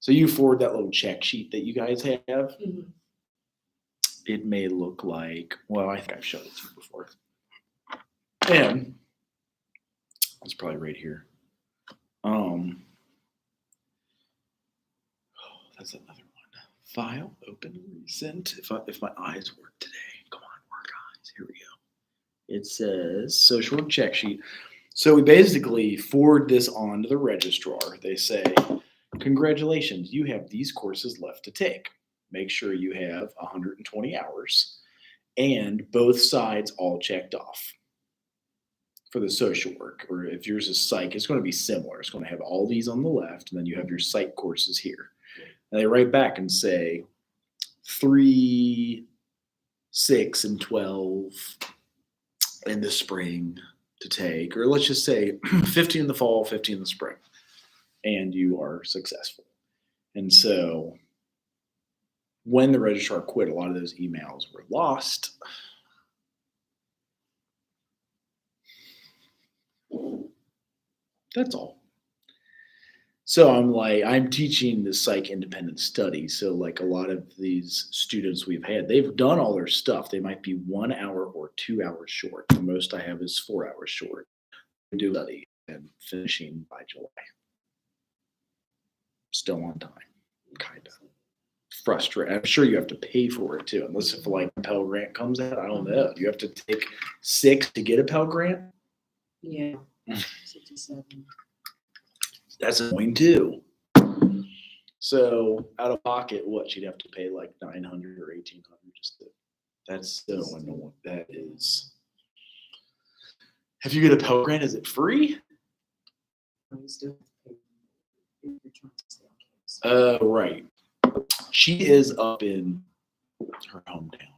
So you forward that little check sheet that you guys have. Mhm. It may look like, well, I think I've showed it to you before. And it's probably right here. That's another one. File, open, recent. If my eyes work today, come on, work eyes. Here we go. It says social work check sheet. So we basically forward this on to the registrar. They say, congratulations, you have these courses left to take. Make sure you have 120 hours and both sides all checked off. For the social work, or if yours is psych, it's going to be similar. It's going to have all these on the left, and then you have your psych courses here. And they write back and say 3, 6, and 12 in the spring to take, or let's just say 15 in the fall, 15 in the spring, and you are successful. And so when the registrar quit, a lot of those emails were lost. That's all. So I'm teaching the psych independent study. So like a lot of these students we've had, they've done all their stuff. They might be 1 hour or 2 hours short. The most I have is 4 hours short. Do study and finishing by July. Still on time, kind of. Frustrating. I'm sure you have to pay for it too, unless if like a Pell Grant comes out. I don't know. You have to take 6 to get a Pell Grant. Yeah. 67. That's annoying too. So out of pocket, what she'd have to pay like $900 or $1,800 just to. That's so annoying. That is. If you get a Pell Grant, is it free? You still have to pay if you're trying to stay on campus. Right. She is up in her hometown.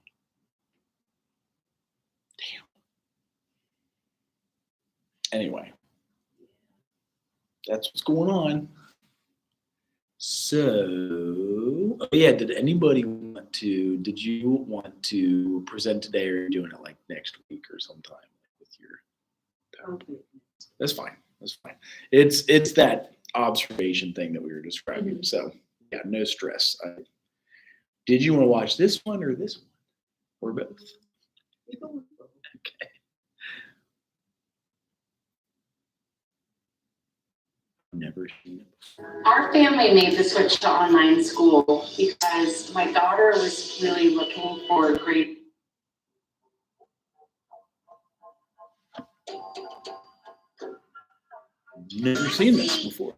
Damn. Anyway, that's what's going on. So, oh yeah, did you want to present today, or are you doing it like next week or sometime with your PowerPoint? That's fine. That's fine. It's that observation thing that we were describing. So yeah, no stress. Did you want to watch this one or this one? Or both? Okay. Never seen it before. Our family made the switch to online school because my daughter was really looking for a great. Never seen this before.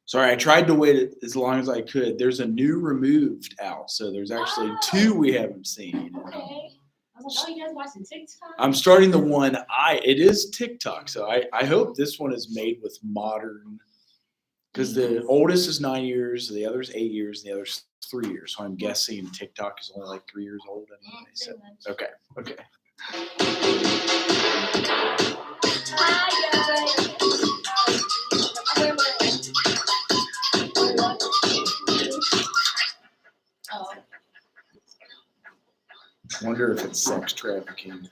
Sorry, I tried to wait as long as I could. There's a new removed out, so there's actually 2 we haven't seen. Okay. I was like, oh, you guys watching TikTok? I'm starting the one it is TikTok, so I hope this one is made with modern, because the oldest is 9 years, the other's 8 years, and the other's 3 years. So I'm guessing TikTok is only like 3 years old anyway. So okay. Oh. I wonder if it's sex trafficking.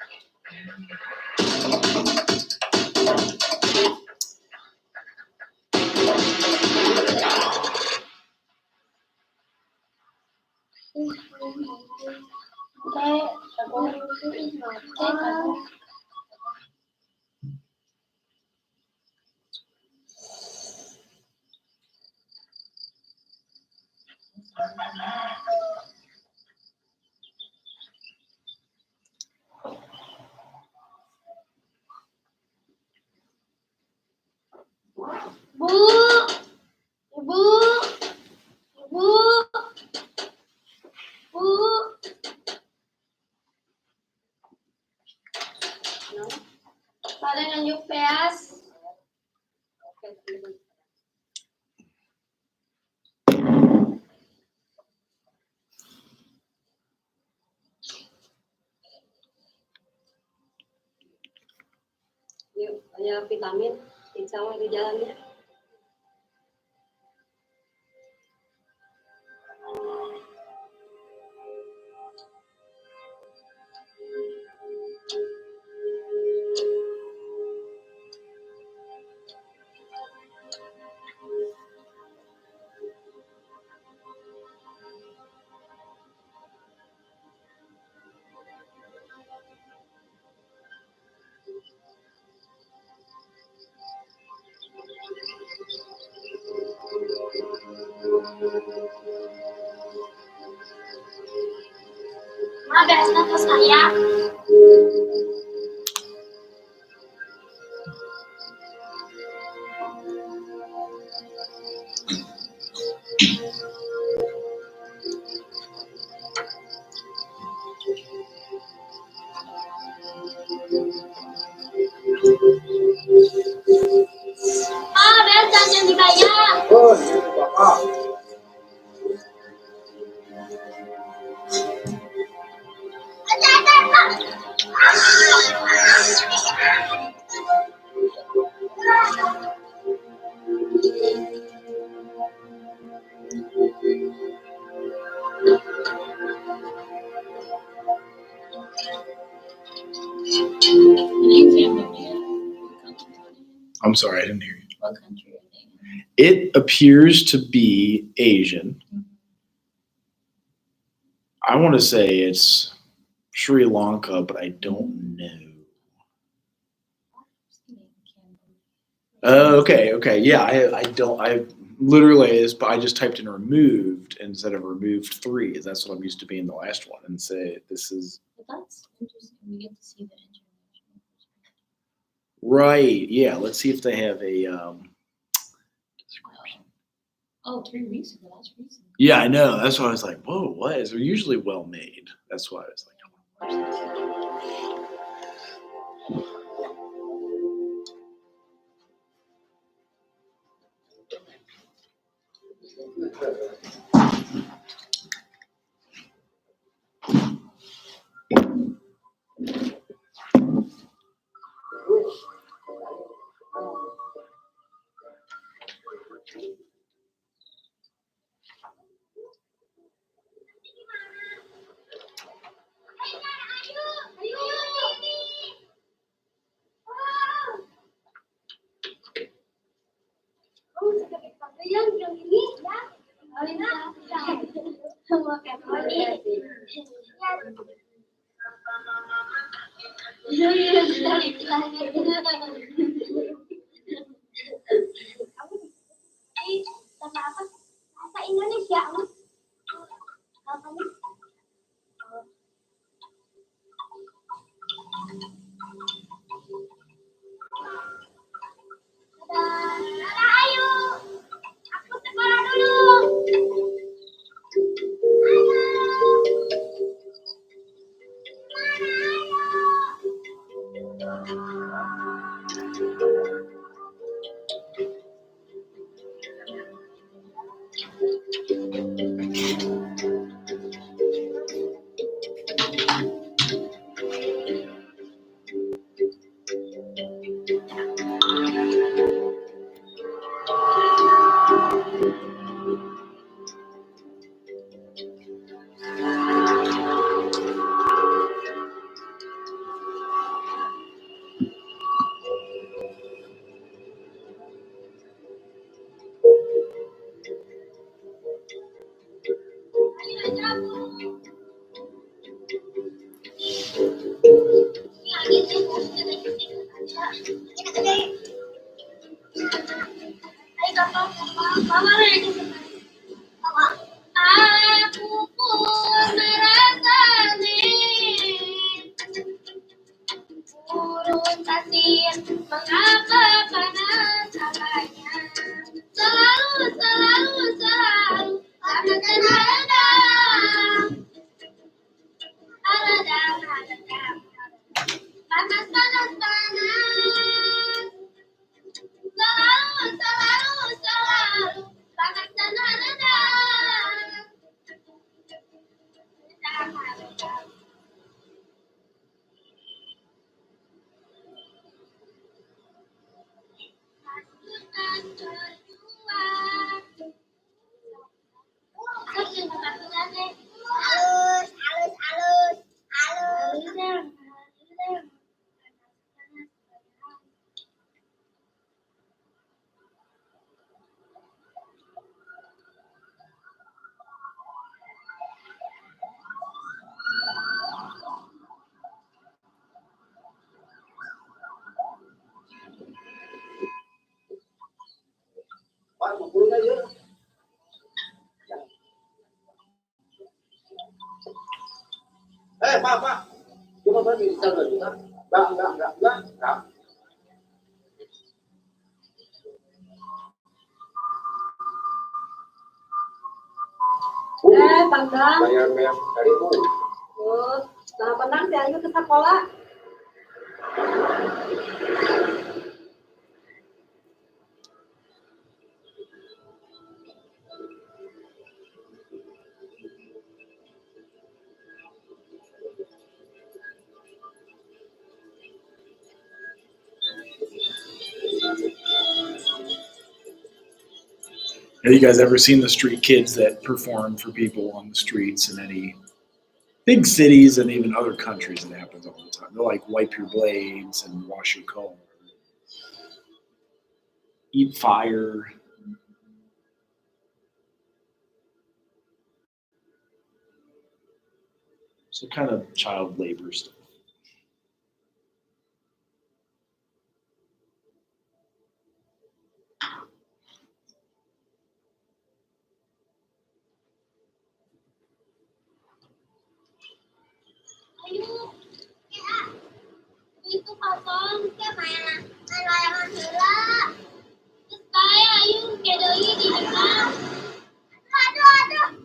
Paling nunjuk peas. Yuk, banyak vitamin. Insya Allah di jalannya. Ma, beres nafas saya. Ma, beres jangan dibayar. Oh, ini Bapak. I'm sorry, I didn't hear you. What country are they in? It appears to be Asian. I want to say it's Sri Lanka, but I don't know. Okay. Yeah, I literally I just typed in removed instead of removed 3. That's what I'm used to being the last one, and say this is But that's interesting. We get to see the international perspective. right. Yeah, let's see if they have a description. Oh, 3 weeks ago. That's recent. Yeah, I know. That's why I was like, whoa, what is? They're usually well made. That's why I was like, Yang ini ya. Alina. Makan lagi. Bahasa Indonesia. Ayo, aku sekolah dulu. Aku pun merasani burung pasir mengapa panas apanya selalu panas dan radang panas selalu panas dan radang. Halus, halus, halus, halus. Pak, cuma Pak bisa nggak juga? Enggak. Pandang. Bayar dari Bu. Oh, nah pandang si Ayu ke sekolah. Have you guys ever seen the street kids that perform for people on the streets in any big cities and even other countries? It happens all the time. They'll like wipe your blades and wash your car, eat fire. So kind of child labor stuff. Ayu, ya. Itu kosong ke mana? Layangan heula. Terus kayak Ayu gedoi di depan. Aduh.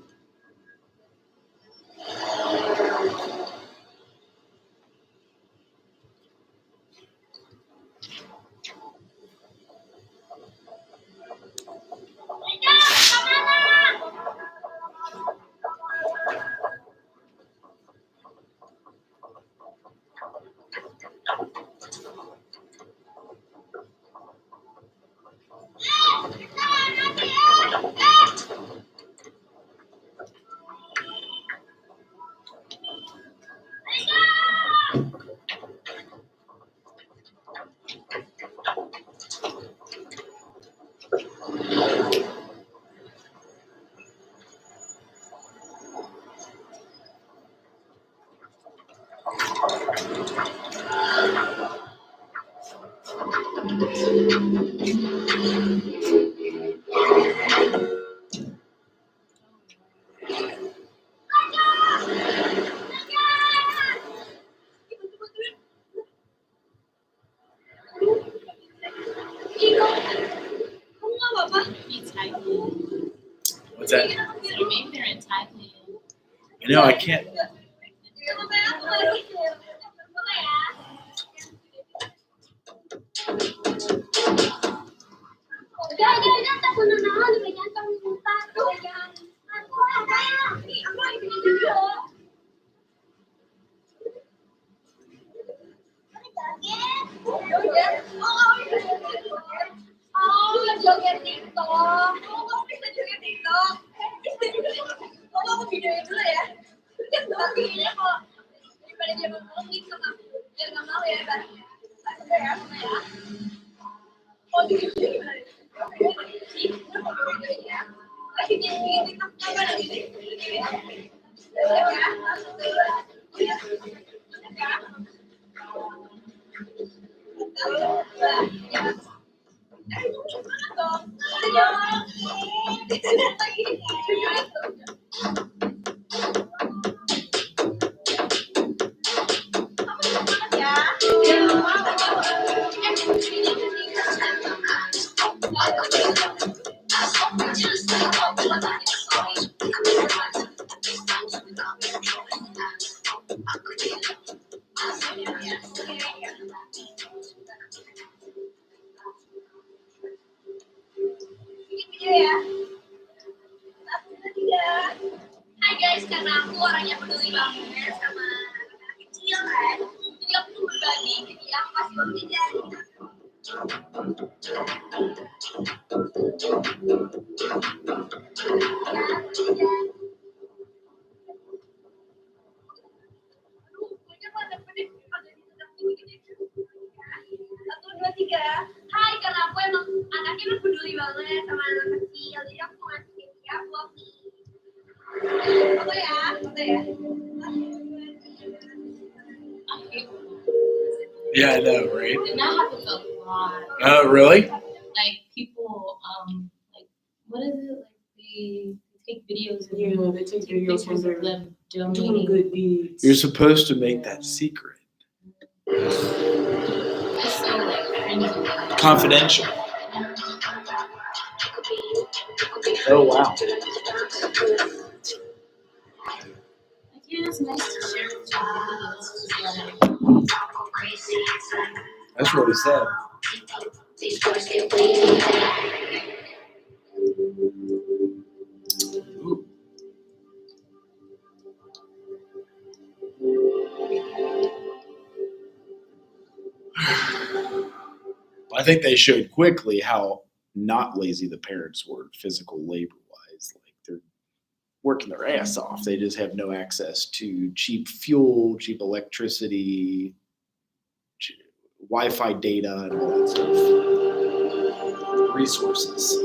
What's that? Maybe they're in Thailand. I know I can't. Joget TikTok. Kamu bisa joget TikTok. Kamu aku videoin dulu ya. Tapi ini kalau daripada dia ngomong gitu kan, biar nggak malu ya kan. Ya. Oh gitu gimana? Lagi di TikTok apa lagi? Hai guys, karena aku orangnya peduli banget sama anak kecil kan, jadi aku tuh berbagi, jadi aku kasih uang jajan. Satu, dua, tiga. Hai, karena aku emang anaknya kan peduli banget sama anak kecil, jadi aku mau ngasih dia vlog nih. Foto ya, foto ya. Yeah, I know, right? And that happens a lot. Oh, really? Like people, like what is it? Like they take videos of Yeah, they take videos when pictures they're of them doing donating. good deeds. You're supposed to make that secret, It's so like cringy. confidential. Oh wow, Like, yeah, it's nice to share with you. that's really sad. Ooh. I think they showed quickly how not lazy the parents were, physical labor wise. Like they're working their ass off. They just have no access to cheap fuel, cheap electricity, Wi-Fi data, and all that stuff. Resources.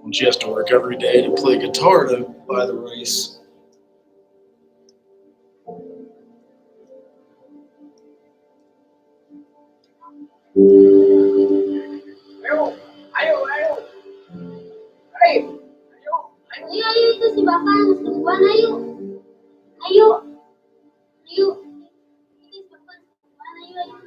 And she has to work every day to play guitar to buy the rice. Ayo, ayo itu si Bapak yang selingkuhan, ayo. Ayo. Ayo. Ini si Bapak yang selingkuhan, ayo, ayo.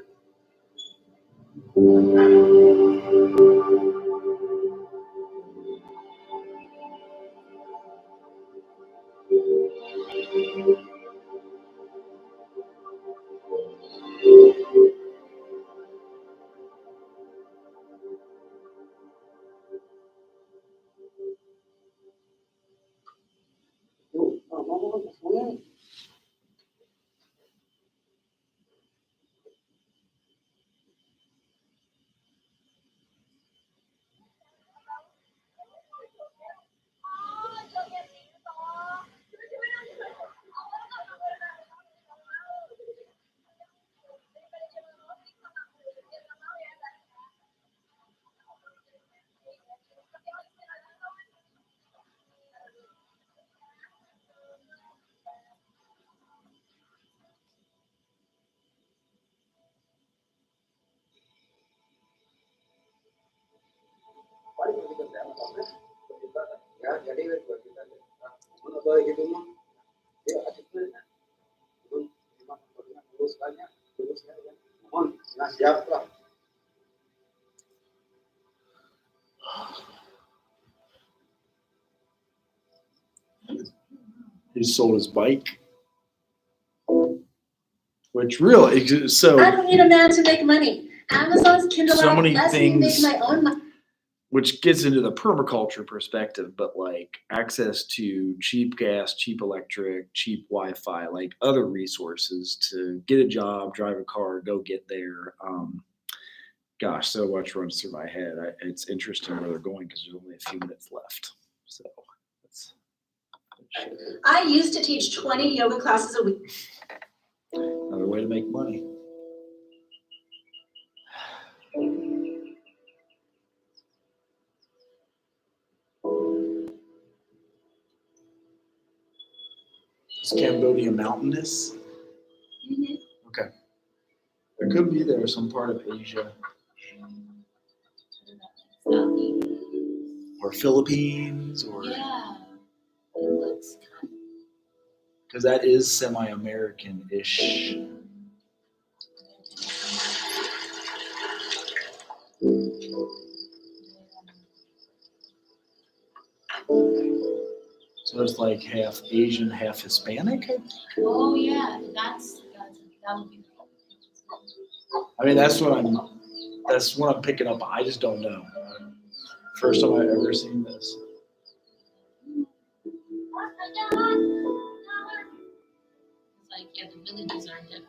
Ya, jadi buat kita. Mana boleh gitu mah? Ya, asik lah. Lulus banyak, lulus ya. Mohon, nah siap lah. He sold his bike. Which really, so I don't need a man to make money. Amazon's Kindle So many lets me make things- my own money. which gets into the permaculture perspective, but like access to cheap gas, cheap electric, cheap Wi-Fi, like other resources to get a job, drive a car, go get there. Gosh, so much runs through my head. It's interesting where they're going because there's only a few minutes left. So that's I used to teach 20 yoga classes a week. another way to make money. Is Cambodia mountainous? Okay. It could be there, some part of Asia. Southeast. or Philippines, or Yeah. It looks kind because that is semi-American-ish. So it's like half Asian, half Hispanic. Oh yeah, that would be. I mean, that's what I'm picking up. I just don't know. First time I've ever seen this. It's like yeah, the villages are different.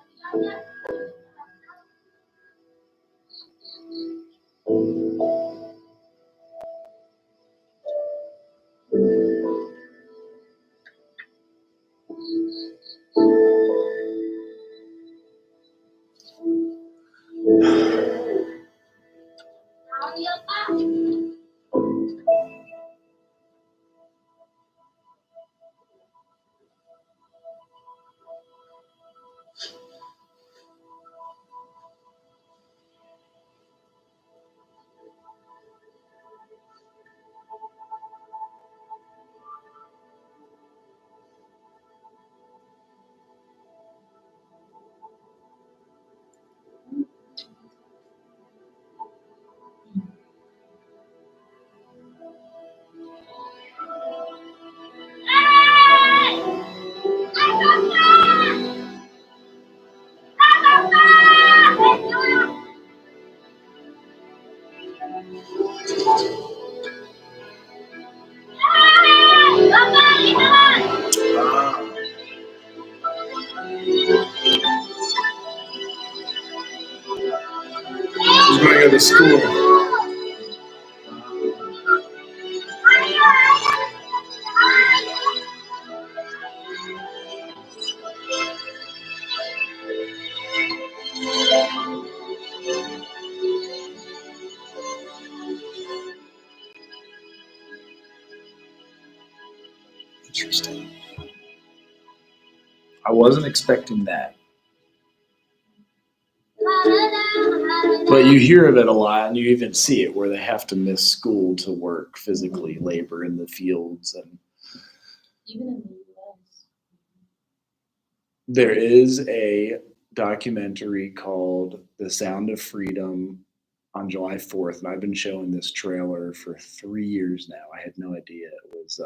She's going to go to school. Interesting. I wasn't expecting that. But you hear of it a lot, and you even see it where they have to miss school to work physically, labor in the fields. And Even in the US. there is a documentary called The Sound of Freedom on July 4th, and I've been showing this trailer for 3 years now. I had no idea it was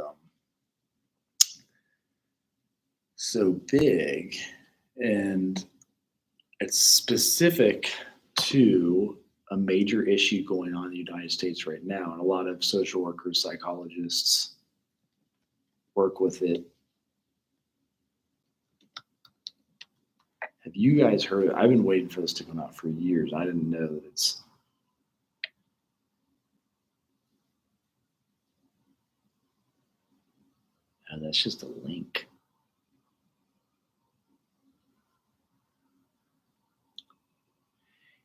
so big, and it's specific to a major issue going on in the United States right now, and a lot of social workers, psychologists work with it. Have you guys heard? I've been waiting for this to come out for years. I didn't know that it's. Oh, that's just a link.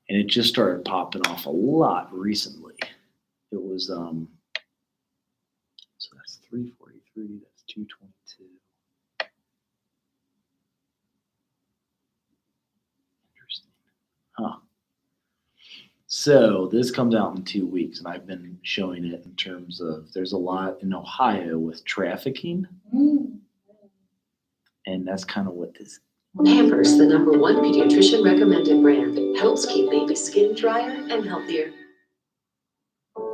And it just started popping off a lot recently. It was so that's 343, that's 222. Interesting. Huh. So this comes out in 2 weeks, and I've been showing it in terms of there's a lot in Ohio with trafficking, and that's kind of what this. Pampers, the #1 pediatrician recommended brand, helps keep baby's skin drier and healthier.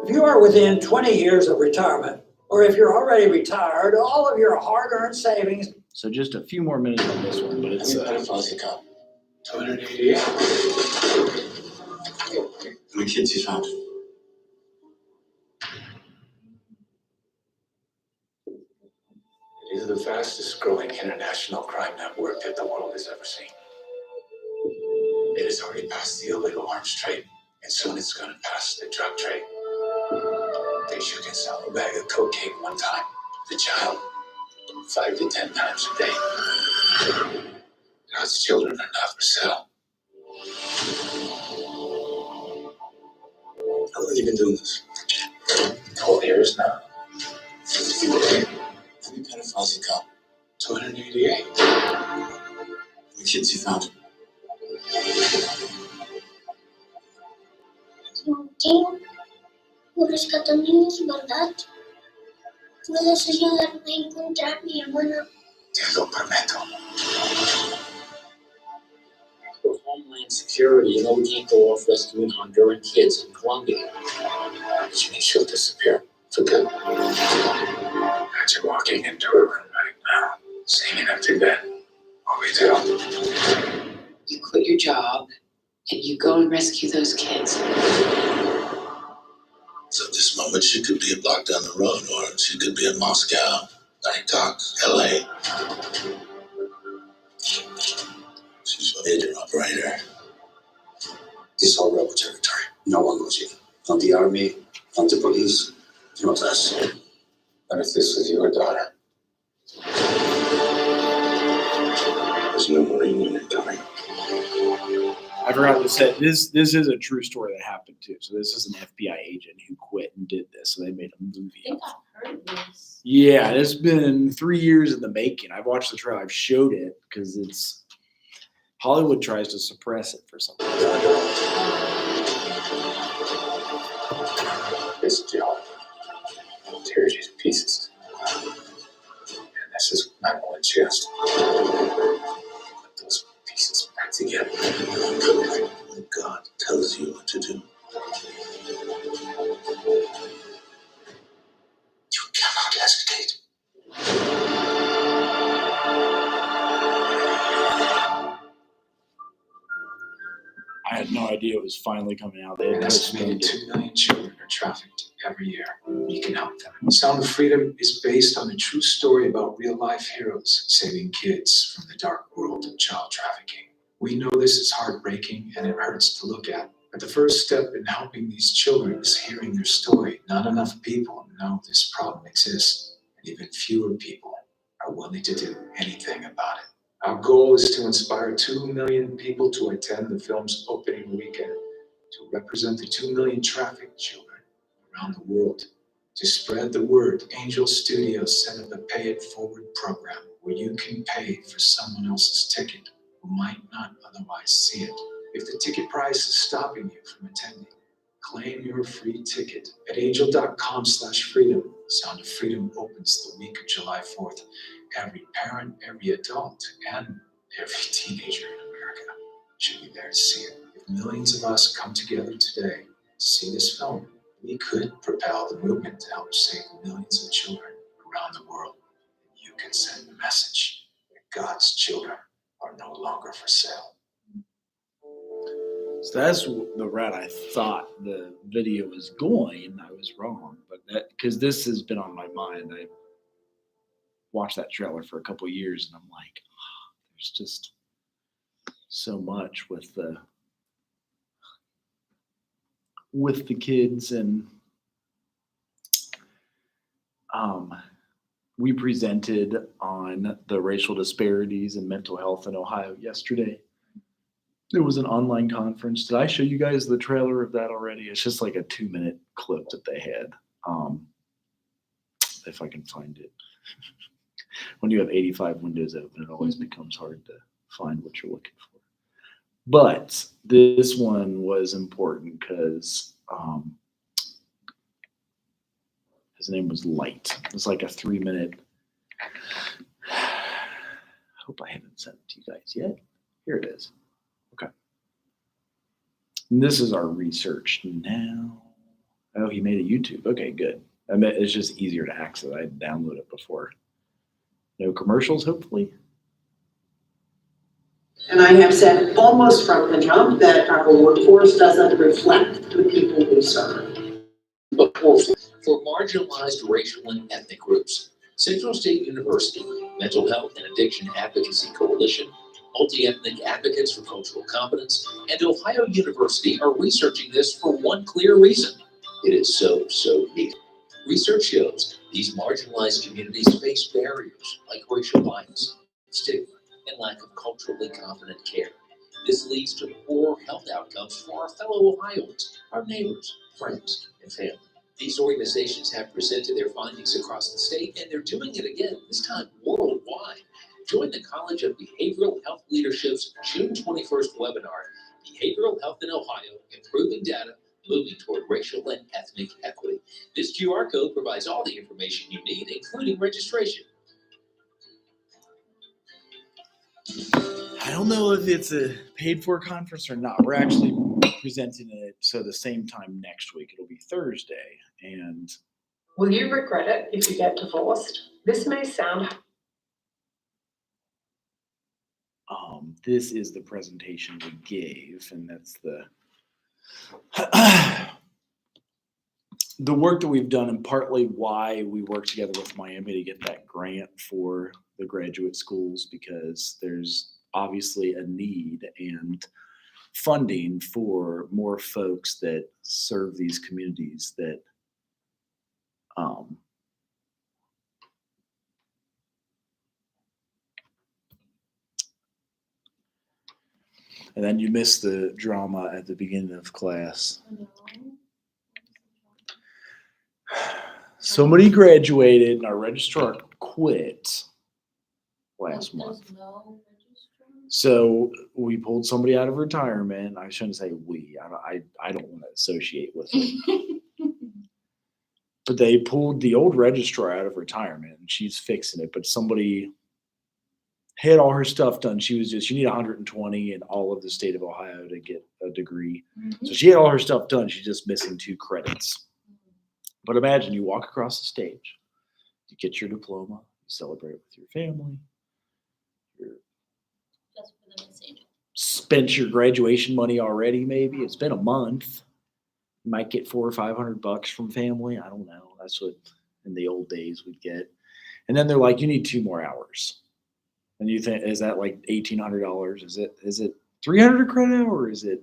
If you are within 20 years of retirement, or if you're already retired, all of your hard-earned savings. So just a few more minutes on this one, but it's. How 288. How many kids you found? It is the fastest growing international crime network that the world has ever seen. It has already passed the illegal arms trade, and soon it's going to pass the drug trade. Thinks you can sell a bag of cocaine one time, the child, 5 to 10 times a day. God's children are not for sale. How long have you been doing this? 12 years now. How many pedophiles you got? 288. How many kids you found? Mungkin ngurus kata minus berat. Puedo ayudarme a encontrar mi hermano. Te lo prometo. For Homeland Security, you know we can't go off rescuing Honduran kids in Colombia. Ginny, she'll disappear for good. Imagine walking into a room right now, seeing an empty bed. What we do? You quit your job and you go and rescue those kids. So at this moment, she could be a block down the road, or she could be in Moscow, Bangkok, LA. She's a major operator. This is all rebel territory. No one goes here. Not the army, not the police, not us. What if this was your daughter? There's no Marine unit coming. I forgot to say this is a true story that happened too. So this is an FBI agent who quit and did this. So they made a movie. I think I've heard of this. Yeah, it's been 3 years in the making. I've watched the trailer. I've showed it because it's Hollywood tries to suppress it for some reason. This jail tears you to pieces. And this is my one chance. Put those pieces back together. When God tells you what to do, you cannot hesitate. I had no idea it was finally coming out. They had An estimated postponed 2 it. million children are trafficked every year. You can help them. Sound of Freedom is based on a true story about real-life heroes saving kids from the dark world of child trafficking. We know this is heartbreaking and it hurts to look at. But the first step in helping these children is hearing their story. Not enough people know this problem exists, and even fewer people are willing to do anything about it. Our goal is to inspire 2 million people to attend the film's opening weekend, to represent the 2 million trafficked children around the world. To spread the word, Angel Studios set up a Pay It Forward program where you can pay for someone else's ticket who might not otherwise see it. If the ticket price is stopping you from attending, claim your free ticket at angel.com/freedom. Sound of Freedom opens the week of July 4th. Every parent, every adult, and every teenager in America should be there to see it. If millions of us come together today to see this film, we could propel the movement to help save millions of children around the world. You can send the message that God's children are no longer for sale. So that's the route I thought the video was going. I was wrong, but that because this has been on my mind. I watched that trailer for a couple of years, and I'm like, oh, there's just so much with the kids, and we presented on the racial disparities in mental health in Ohio yesterday. There was an online conference. Did I show you guys the trailer of that already? It's just like a 2-minute clip that they had. If I can find it. When you have 85 windows open, it always becomes hard to find what you're looking for. But this one was important because his name was Light. It was like a 3-minute. I hope I haven't sent it to you guys yet. Here it is. Okay. And this is our research now. Oh, he made a YouTube. Okay, good. I bet it's just easier to access. I download it before. No commercials, hopefully. And I have said almost from the jump that our workforce doesn't reflect the people we serve. But for marginalized racial and ethnic groups, Central State University, Mental Health and Addiction Advocacy Coalition, Multi-Ethnic Advocates for Cultural Competence, and Ohio University are researching this for one clear reason. It is so needed. Research shows these marginalized communities face barriers like racial bias, stigma, and lack of culturally competent care. This leads to poor health outcomes for our fellow Ohioans, our neighbors, friends, and family. These organizations have presented their findings across the state, and they're doing it again, this time worldwide. Join the College of Behavioral Health Leadership's June 21st webinar, Behavioral Health in Ohio, Improving Data, moving toward racial and ethnic equity. This QR code provides all the information you need, including registration. I don't know if it's a paid for conference or not. We're actually presenting it so the same time next week. It'll be Thursday. And Will you regret it if you get divorced? This may sound this is the presentation we gave, and that's the work that we've done, and partly why we worked together with Miami to get that grant for the graduate schools, because there's obviously a need and funding for more folks that serve these communities that and then you missed the drama at the beginning of class. Somebody graduated and our registrar quit last month. So we pulled somebody out of retirement. I shouldn't say we. I don't want to associate with it. But they pulled the old registrar out of retirement, and she's fixing it. But somebody had all her stuff done. She need 120 in all of the state of Ohio to get a degree. So she had all her stuff done. She's just missing 2 credits. But imagine you walk across the stage, you get your diploma, you celebrate with your family, spent your graduation money already, maybe. It's been a month. You might get $400 or $500 from family. I don't know. That's what in the old days we'd get. And then they're like, you need 2 more hours. And you think, is that like $1,800? Is it 300 a credit hour, or is it?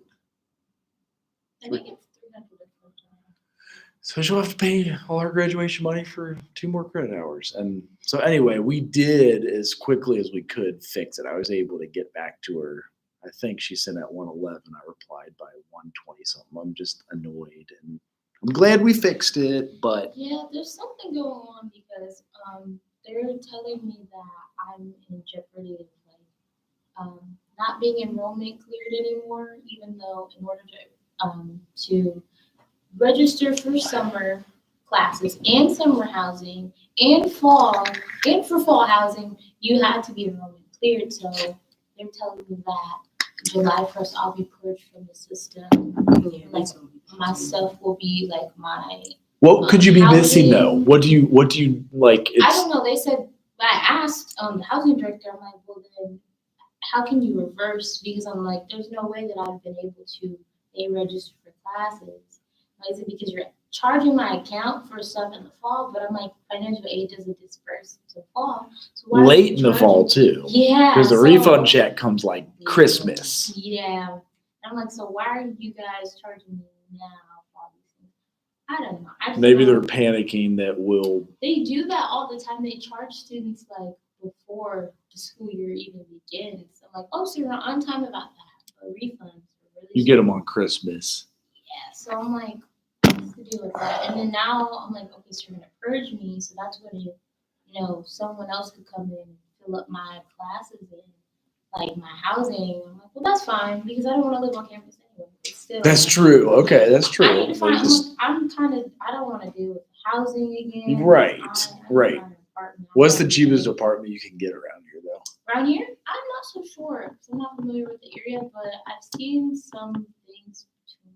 I think it's 300. So she'll have to pay all her graduation money for 2 more credit hours. And so anyway, we did as quickly as we could fix it. I was able to get back to her. I think she sent at 111. I replied by 120 something. I'm just annoyed, and I'm glad we fixed it, but Yeah, there's something going on because they're telling me that I'm in jeopardy of not being enrollment cleared anymore, even though in order to register for summer classes and summer housing and for fall housing, you had to be enrollment cleared. So they're telling me that July 1st I'll be purged from the system. Like my stuff will be like my. what could you be missing though? What do you like? I don't know. They said, I asked the housing director, I'm like, well then, how can you reverse? Because I'm like, there's no way that I've been able to register for classes. Is it because you're charging my account for stuff in the fall? But I'm like, financial aid doesn't disperse until fall. So why late in the fall too. Yeah. Because the refund check comes like Christmas. Yeah. And I'm like, so why are you guys charging me now for all these things? I don't know. Maybe they're panicking that we'll. They do that all the time. They charge students like before the school year even begins. I'm like, oh, so you're on time about that. But refunds are really. You get them on Christmas. Yeah. So I'm like, what's the deal with that? And then now I'm like, okay, so you're gonna purge me. So that's when someone else could come in and fill up my classes and like my housing. I'm like, well, that's fine because I don't want to live on campus anyway. It's still. That's true. Okay, that's true. I need to find. I don't want to deal with housing again. Right. Right. What's the cheapest apartment you can get around here, though? Around here? I'm not so sure. I'm not familiar with the area, but I've seen some things between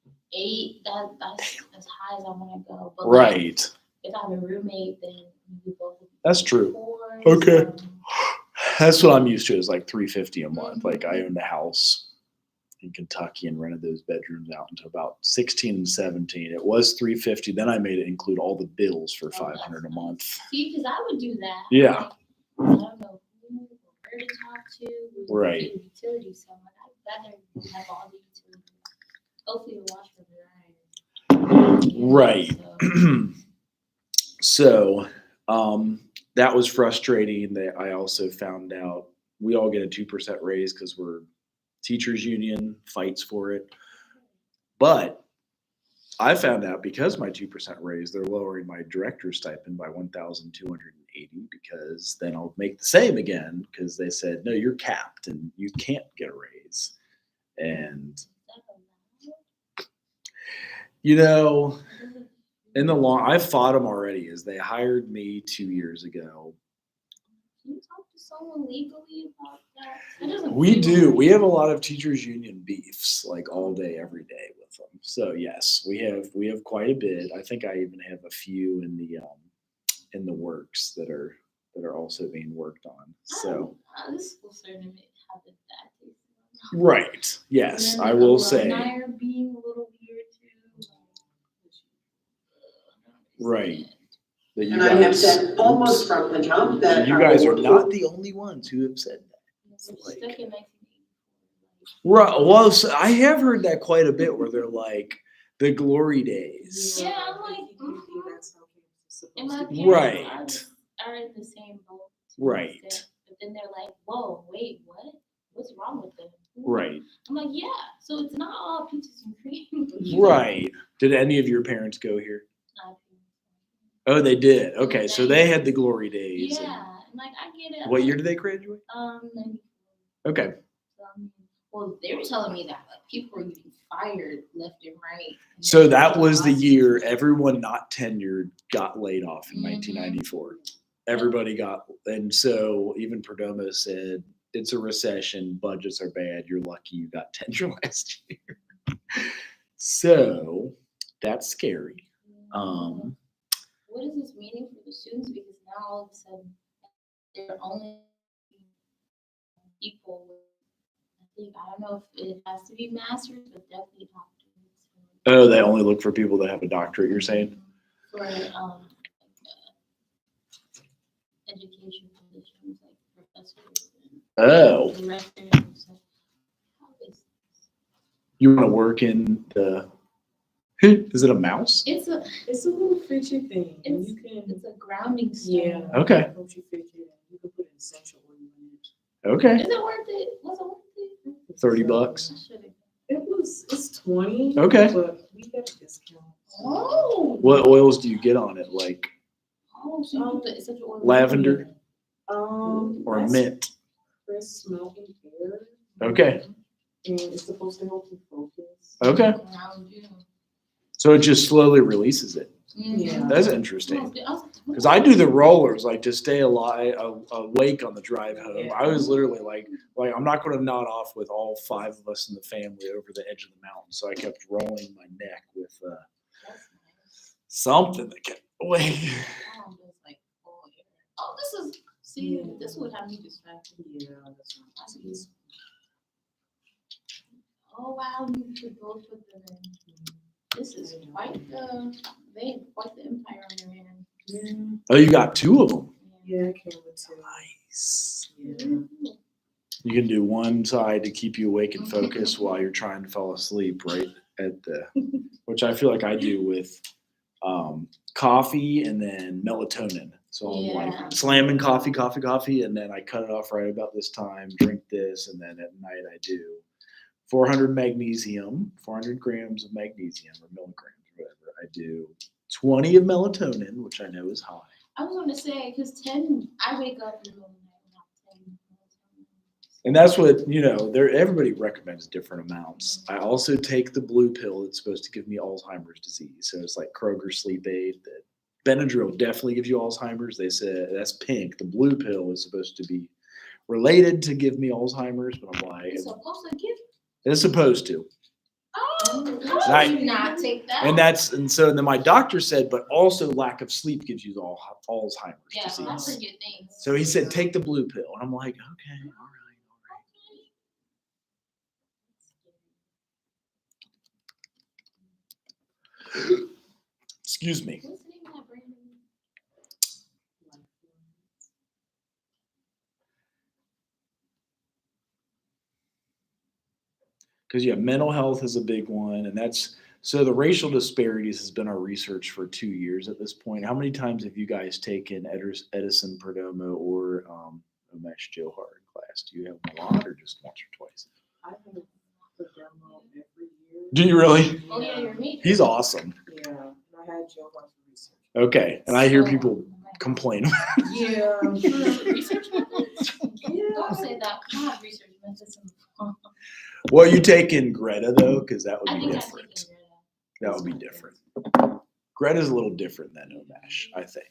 like 8. That's as high as I want to go. But right. Like, if I have a roommate, then we both. That's true. 4, okay. So. That's what I'm used to. Is like $350 a month. Like I owned a house in Kentucky and rented those bedrooms out until about 16 and 17. It was $350. Then I made it include all the bills for $500 a month. See, because I would do that. Yeah. Like, I don't know who or where to talk to. Right. Utilities. So I'd rather have all the utilities. Hopefully, the washer and dryer. Right. So that was frustrating. That I also found out we all get a 2% raise because we're teachers union fights for it. But I found out because my 2% raise, they're lowering my director's stipend by $1,280 because then I'll make the same again because they said, no, you're capped and you can't get a raise. And You know, in the long, I fought them already as they hired me 2 years ago. Can you talk to someone legally about that? That doesn't We feel do. right. We have a lot of teachers union beefs, like all day, every day with them. So yes, we have quite a bit. I think I even have a few in the works that are also being worked on. So This school certainly haven't that. right, yes, I will say Alumni are being a little weird too. right. That you And I have guys, said almost from the jump that. you our guys are workforce- not the only ones who have said that. It's stuck Like- in 1984. Right. Well, so I have heard that quite a bit where they're like the glory days. Yeah, I'm like, That's how it's and supposed my to be. parents Right. are in the same boat. to an Right. extent. But then they're like, whoa, wait, what? What's wrong with them? Right. I'm like, yeah, so it's not all peaches and cream. Right. Did any of your parents go here? Not- Oh, they did. Okay, so they had the glory days. and- Yeah, and like I get it. What year did they graduate? 94. Okay. So, I mean, well, they were telling me that like people were getting fired left and right. And So then that was the lawsuits. year everyone not tenured got laid off in Mhm. 1994. Everybody got, and so even Perdomo said, it's a recession, budgets are bad, you're lucky you got tenure last year. So that's scary. What is this meaning for the students? Because now all of a sudden they're only people with, I think, I don't know if it has to be masters, but definitely doctorates. Oh, they only look for people that have a doctorate, you're saying? For education positions like professors Oh, and directors. And stuff. How is this? you want to work in the, is it a mouse? It's a little fidget thing. And it's, you can, it's a grounding stone. yeah. Okay. Helps you fidget. You can put an essential oil in it. Okay. Is it worth it? Was it worth it? $30. I should have. It's 20. Okay. But we got a discount. Oh. What oils do you get on it? Like Oh, so you put the essential oil. lavender or That's mint? crisp smelling air. Okay. And it's supposed to help you focus. Okay. Ground you. So it just slowly releases it. Yeah. That's interesting. I was like, Because I do the rollers like to stay alive, awake on the drive home. I was literally like I'm not going to nod off with all 5 of us in the family over the edge of the mountain. So I kept rolling my neck with that's nice. something that kept awake. I'm just like, oh, this is, see, this would have me distracted. Yeah, that's right. I see. Oh, wow, you could both put them in. This is quite the, they have quite the empire on their hands. Yeah. Oh, you got 2 of them. Yeah, I came with two. Nice. Yeah. You can do one side to keep you awake and focused while you're trying to fall asleep, right? At the, which I feel like I do with coffee and then melatonin. So I'm Yeah. like slamming coffee, and then I cut it off right about this time, drink this, and then at night I do 400 grams of magnesium or milligrams, whatever. I do 20 of melatonin, which I know is high. I was gonna say, cause 10, I wake up in the middle of the night and have 10. And that's what, everybody recommends different amounts. I also take the blue pill that's supposed to give me Alzheimer's disease. So it's like Kroger Sleep Aid. That Benadryl definitely gives you Alzheimer's. They said that's pink. The blue pill is supposed to be related to give me Alzheimer's, but I'm like, It's supposed to give. it's supposed to. Oh, I- how do you not take that? And so then my doctor said, but also lack of sleep gives you Alzheimer's Yeah, that's a disease. good thing. So he said, take the blue pill. And I'm like, okay, all right. Excuse me. What's the name of that brand? Because mental health is a big one, and that's so the racial disparities has been our research for 2 years at this point. How many times have you guys taken Edison Perdomo or Umesh Johar in class? Do you have them a lot or just once or twice? I have the demo every year. Do you really? Oh, yeah, you're me. He's awesome. Yeah, and I had Joe on for research. Okay, and I hear people complain. Yeah. Research methods? Yeah. Don't say that. I have research methods. Well, you taking Greta though, because that would I be think I've different. taken That would be different. Greta's a little different than Umesh, I think.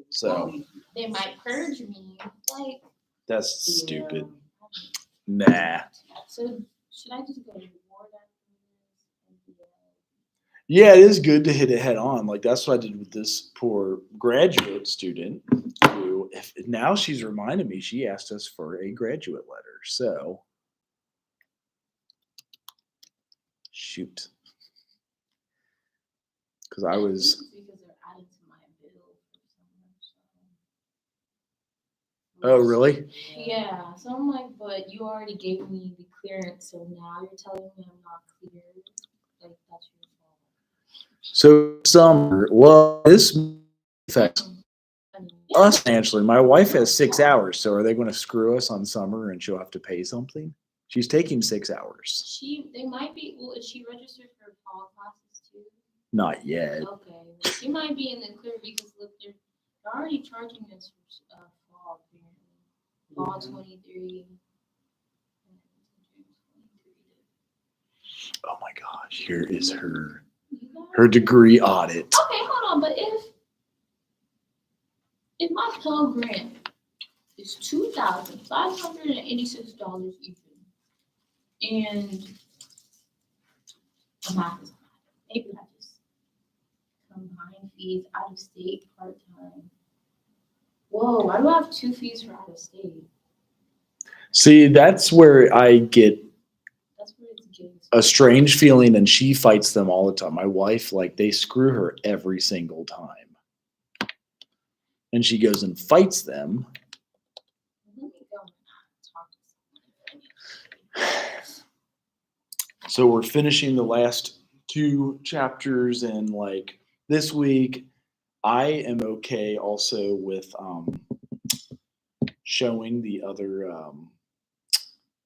So They might purge me. Like, that's stupid. Nah. so should I just go to war after this? Yeah, it is good to hit it head on. Like that's what I did with this poor graduate student who now she's reminded me she asked us for a graduate letter. So shoot. Because I was Because they're added to my bill for summer. Oh really? Yeah. So I'm like, but you already gave me the clearance, so now you're telling me I'm not cleared. Like that's your fault. So summer, well, this affects us financially. My wife has 6 hours, so are they going to screw us on summer and she'll have to pay something? She's taking 6 hours. They might be. Well, is she registered for fall classes too? Not yet. Okay, well, she might be in the clear because look, they're already charging us for fall apparently. Fall 23. Oh my gosh, here is her degree audit. Okay, hold on, but if my Pell Grant is $2,586 even, and the math is not, maybe I just combine fees out of state part time. Whoa, why do I have 2 fees for out of state? See, that's where I get That's where it's getting. a strange feeling, and she fights them all the time. My wife, like, they screw her every single time. And she goes and fights them. Let me go and talk to someone. So we're finishing the last 2 chapters, and like this week, I am okay also with showing the other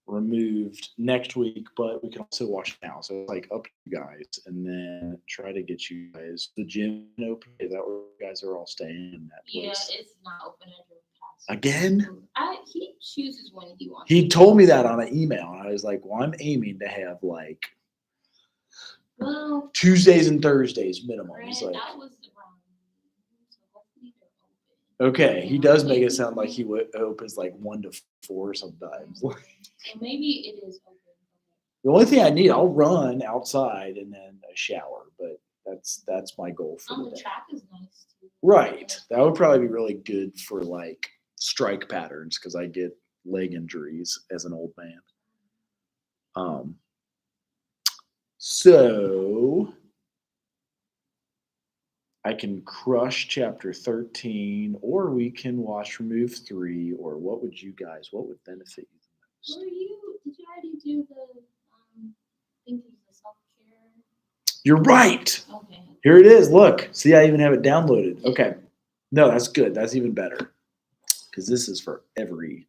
removed next week, but we can also watch now. So it's like up to you guys, and then try to get you guys the gym open. Is that where you guys are all staying in that Yeah, place? it's not open at your house. Again? He chooses when he wants. He to. told me that on an email, and I was like, well, I'm aiming to have like Well, Tuesdays and Thursdays minimum. He's Grant, like, that was around. So hopefully they're open. okay, he does make it sound like he opens like 1 to 4 sometimes. So maybe it is open. The only thing I need, I'll run outside and then a shower, but that's my goal for the The day. track is nice too. Right. That would probably be really good for like strike patterns because I get leg injuries as an old man. So I can crush chapter 13, or we can watch Remove 3, or what would benefit you the most? Did you already do the thing of the self-care? You're right. Okay. Here it is. Look. See, I even have it downloaded. Okay. No, that's good. That's even better. Because this is for every,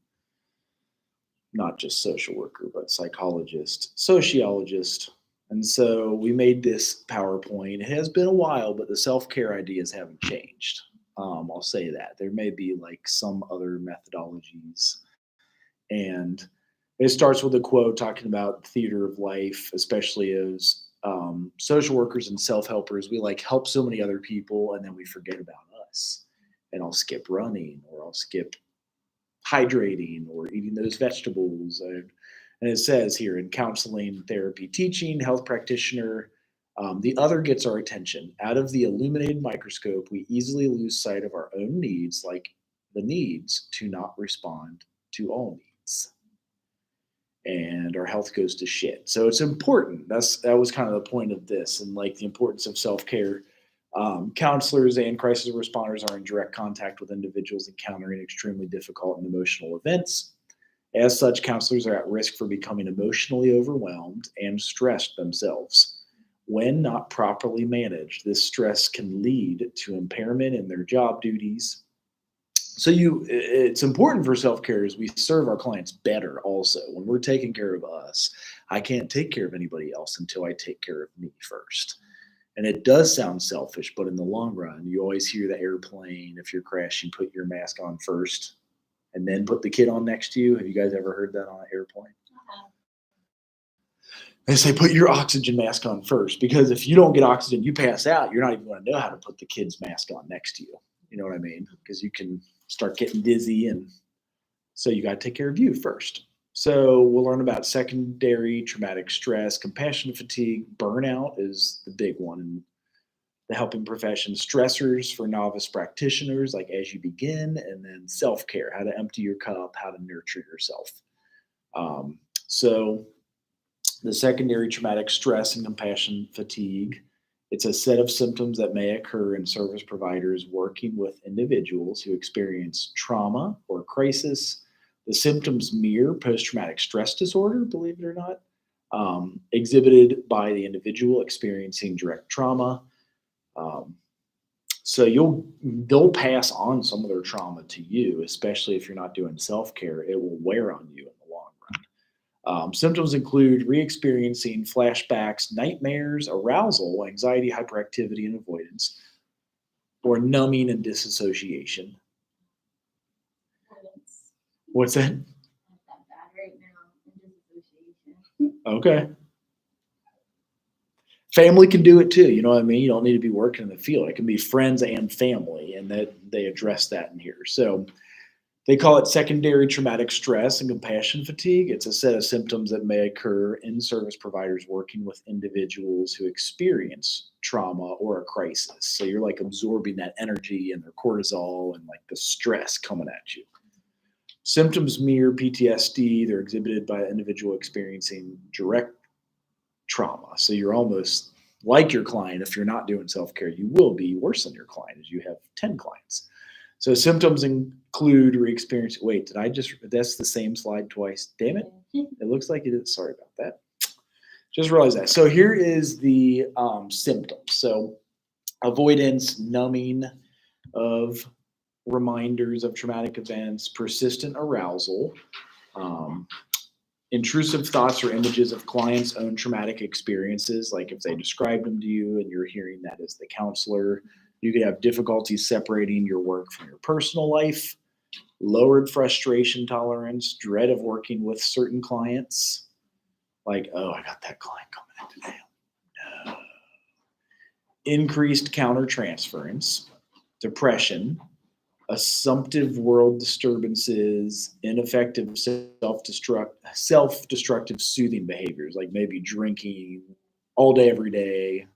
not just social worker, but psychologist, sociologist. And so we made this PowerPoint. It has been a while, but the self-care ideas haven't changed. I'll say that. There may be like some other methodologies. And it starts with a quote talking about theater of life, especially as social workers and self-helpers. We like help so many other people, and then we forget about us. And I'll skip running, or I'll skip hydrating, or eating those vegetables. And it says here in counseling, therapy, teaching, health practitioner, the other gets our attention. Out of the illuminated microscope, we easily lose sight of our own needs, like the needs to not respond to all needs. And our health goes to shit. So it's important. That was kind of the point of this, and like the importance of self-care. Counselors and crisis responders are in direct contact with individuals encountering extremely difficult and emotional events. As such, counselors are at risk for becoming emotionally overwhelmed and stressed themselves. When not properly managed, this stress can lead to impairment in their job duties. So it's important for self-care as we serve our clients better also. When we're taking care of us, I can't take care of anybody else until I take care of me first. And it does sound selfish, but in the long run, you always hear the airplane, if you're crashing, put your mask on first and then put the kid on next to you. Have you guys ever heard that on an airplane? They say put your oxygen mask on first, because if you don't get oxygen, you pass out. You're not even going to know how to put the kid's mask on next to you. You know what I mean? Because you can start getting dizzy, and so you got to take care of you first. So we'll learn about secondary traumatic stress, compassion fatigue, burnout is the big one in the helping profession, stressors for novice practitioners, like as you begin, and then self-care, how to empty your cup, how to nurture yourself. So the secondary traumatic stress and compassion fatigue, it's a set of symptoms that may occur in service providers working with individuals who experience trauma or crisis. The symptoms mirror post-traumatic stress disorder, believe it or not, exhibited by the individual experiencing direct trauma. So they'll pass on some of their trauma to you, especially if you're not doing self-care. It will wear on you in the long run. Symptoms include re-experiencing flashbacks, nightmares, arousal, anxiety, hyperactivity, and avoidance, or numbing and disassociation. What's that? Okay. Family can do it too. You know what I mean? You don't need to be working in the field. It can be friends and family, and that they address that in here. So they call it secondary traumatic stress and compassion fatigue. It's a set of symptoms that may occur in service providers working with individuals who experience trauma or a crisis. So you're like absorbing that energy and their cortisol and like the stress coming at you. Symptoms mirror PTSD. They're exhibited by an individual experiencing direct trauma. So you're almost like your client. If you're not doing self-care, you will be worse than your client, as you have 10 clients. So symptoms include re-experience. Wait, that's the same slide twice. Damn it. It looks like it is. Sorry about that. Just realized that. So here is the symptoms. So avoidance, numbing of reminders of traumatic events, persistent arousal, intrusive thoughts or images of clients' own traumatic experiences, like if they described them to you and you're hearing that as the counselor. You could have difficulty separating your work from your personal life, lowered frustration tolerance, dread of working with certain clients, like, oh, I got that client coming in today. No. Increased countertransference, depression, assumptive world disturbances, ineffective self-destructive soothing behaviors, like maybe drinking all day, every day,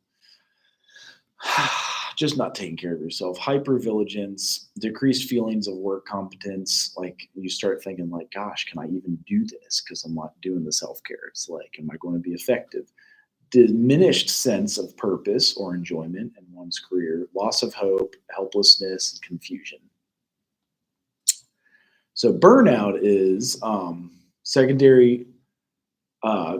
just not taking care of yourself, hypervigilance, decreased feelings of work competence, like you start thinking like, gosh, can I even do this? Because I'm not doing the self-care. It's like, am I going to be effective? Diminished sense of purpose or enjoyment in one's career, loss of hope, helplessness, and confusion. So burnout is secondary,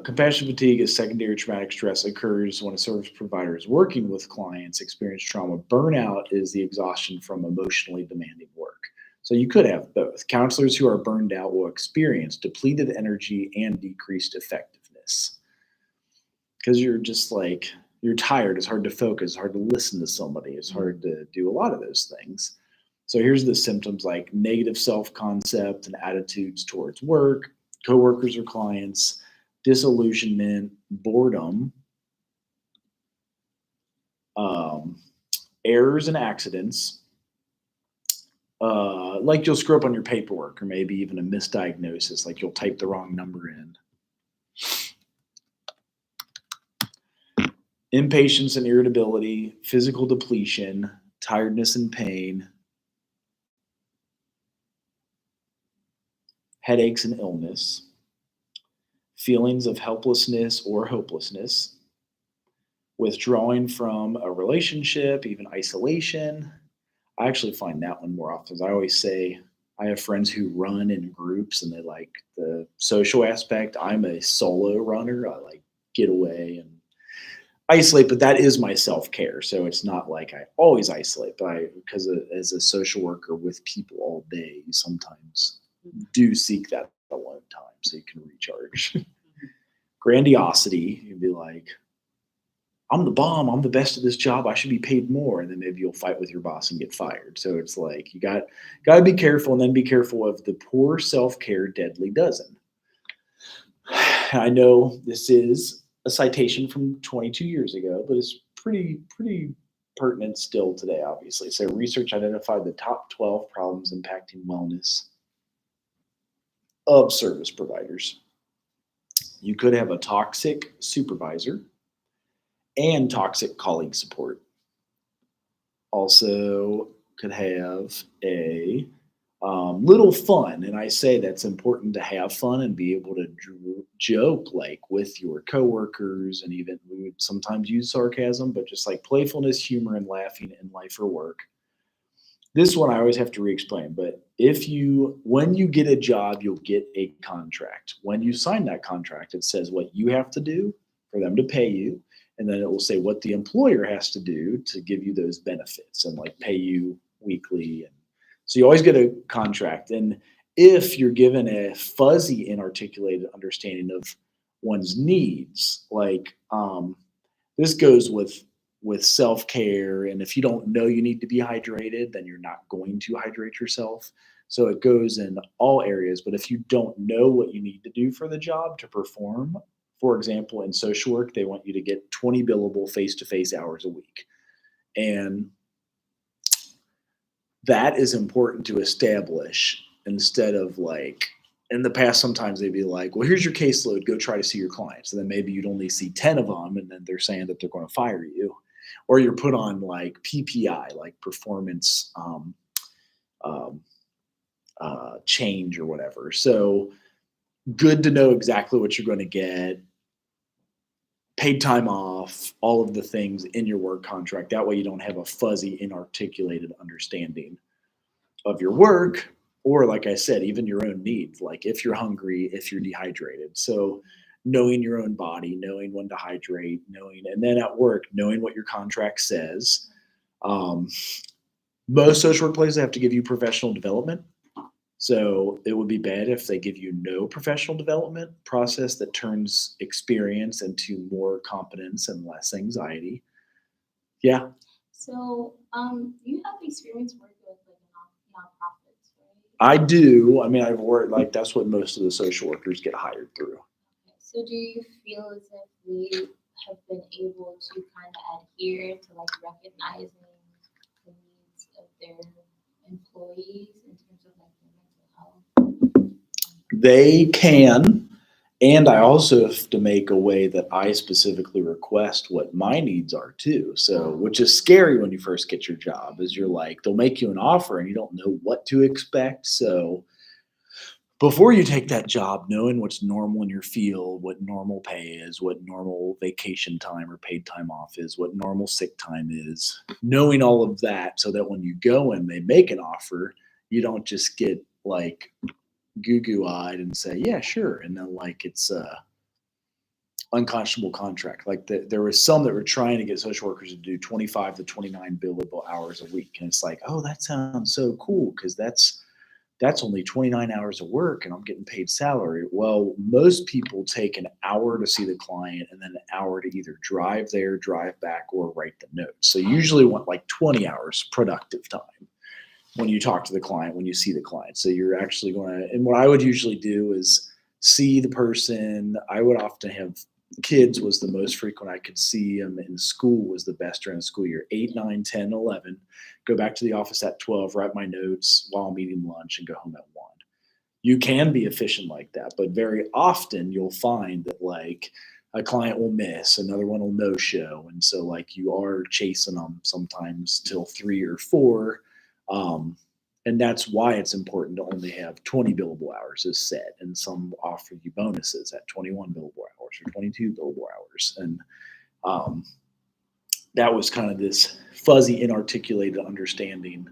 compassion fatigue is secondary traumatic stress occurs when a service provider is working with clients experience trauma. Burnout is the exhaustion from emotionally demanding work. So you could have both. Counselors who are burned out will experience depleted energy and decreased effectiveness. Because you're just like, you're tired, it's hard to focus, it's hard to listen to somebody, it's hard to do a lot of those things. So here's the symptoms like negative self-concept and attitudes towards work, coworkers or clients, disillusionment, boredom, errors and accidents, like you'll screw up on your paperwork or maybe even a misdiagnosis, like you'll type the wrong number in. Impatience and irritability, physical depletion, tiredness and pain, headaches and illness, feelings of helplessness or hopelessness, withdrawing from a relationship, even isolation. I actually find that one more often. I always say I have friends who run in groups and they like the social aspect. I'm a solo runner. I like get away and isolate, but that is my self-care. So it's not like I always isolate, but because as a social worker with people all day, you sometimes do seek that alone time so you can recharge. Grandiosity, you'd be like, I'm the bomb, I'm the best at this job, I should be paid more. And then maybe you'll fight with your boss and get fired. So it's like, you got to be careful, and then be careful of the poor self-care deadly dozen. I know this is a citation from 22 years ago, but it's pretty pertinent still today, obviously. So research identified the top 12 problems impacting wellness of service providers. You could have a toxic supervisor and toxic colleague support. Also could have a little fun, and I say that's important to have fun and be able to joke like with your coworkers, and even we would sometimes use sarcasm, but just like playfulness, humor, and laughing in life or work. This one I always have to re-explain, but when you get a job, you'll get a contract. When you sign that contract, it says what you have to do for them to pay you, and then it will say what the employer has to do to give you those benefits and like pay you weekly. And so you always get a contract. And if you're given a fuzzy, inarticulated understanding of one's needs, like this goes with self-care, and if you don't know you need to be hydrated, then you're not going to hydrate yourself. So it goes in all areas. But if you don't know what you need to do for the job to perform, for example, in social work, they want you to get 20 billable face-to-face hours a week. And that is important to establish, instead of like, in the past, sometimes they'd be like, well, here's your caseload, go try to see your clients. And then maybe you'd only see 10 of them, and then they're saying that they're going to fire you. Or you're put on like PPI, like performance change or whatever. So good to know exactly what you're going to get, paid time off, all of the things in your work contract. That way you don't have a fuzzy, inarticulated understanding of your work, or like I said, even your own needs, like if you're hungry, if you're dehydrated. So knowing your own body, knowing when to hydrate, and then at work, knowing what your contract says. Most social workplaces have to give you professional development. So it would be bad if they give you no professional development process that turns experience into more competence and less anxiety. Yeah. So, you have experience working with like nonprofits, right? I do. I mean, I've worked, like, that's what most of the social workers get hired through. Okay. So do you feel as if we have been able to kind of adhere to like recognizing the needs of their employees in terms of like their mental health? They can. And I also have to make a way that I specifically request what my needs are too. So, which is scary when you first get your job, is you're like, they'll make you an offer and you don't know what to expect. So before you take that job, knowing what's normal in your field, what normal pay is, what normal vacation time or paid time off is, what normal sick time is, knowing all of that, so that when you go and they make an offer, you don't just get like goo-goo-eyed and say, yeah, sure. And then like it's a unconscionable contract. Like there was some that were trying to get social workers to do 25 to 29 billable hours a week. And it's like, oh, that sounds so cool, because that's only 29 hours of work and I'm getting paid salary. Well, most people take an hour to see the client and then an hour to either drive there, drive back, or write the notes. So you usually want like 20 hours productive time when you talk to the client, when you see the client. So you're actually going to, and what I would usually do is see the person. I would often have kids was the most frequent I could see them. In school was the best during the school year, 8, 9, 10, 11, go back to the office at 12, write my notes while I'm eating lunch, and go home at 1. You can be efficient like that, but very often you'll find that like a client will miss, another one will no show. And so like you are chasing them sometimes till 3 or 4. And that's why it's important to only have 20 billable hours as set. And some offer you bonuses at 21 billable hours or 22 billable hours. And that was kind of this fuzzy, inarticulated understanding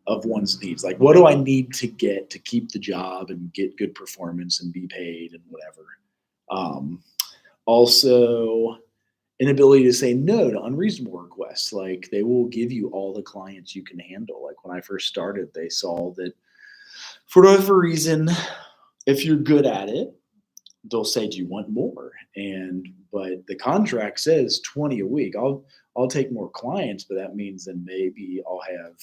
of one's needs. Like, what do I need to get to keep the job and get good performance and be paid and whatever? Also, inability to say no to unreasonable requests. Like, they will give you all the clients you can handle. Like when I first started, they saw that for whatever reason, if you're good at it, they'll say, do you want more? But the contract says 20 a week. I'll take more clients, but that means then maybe I'll have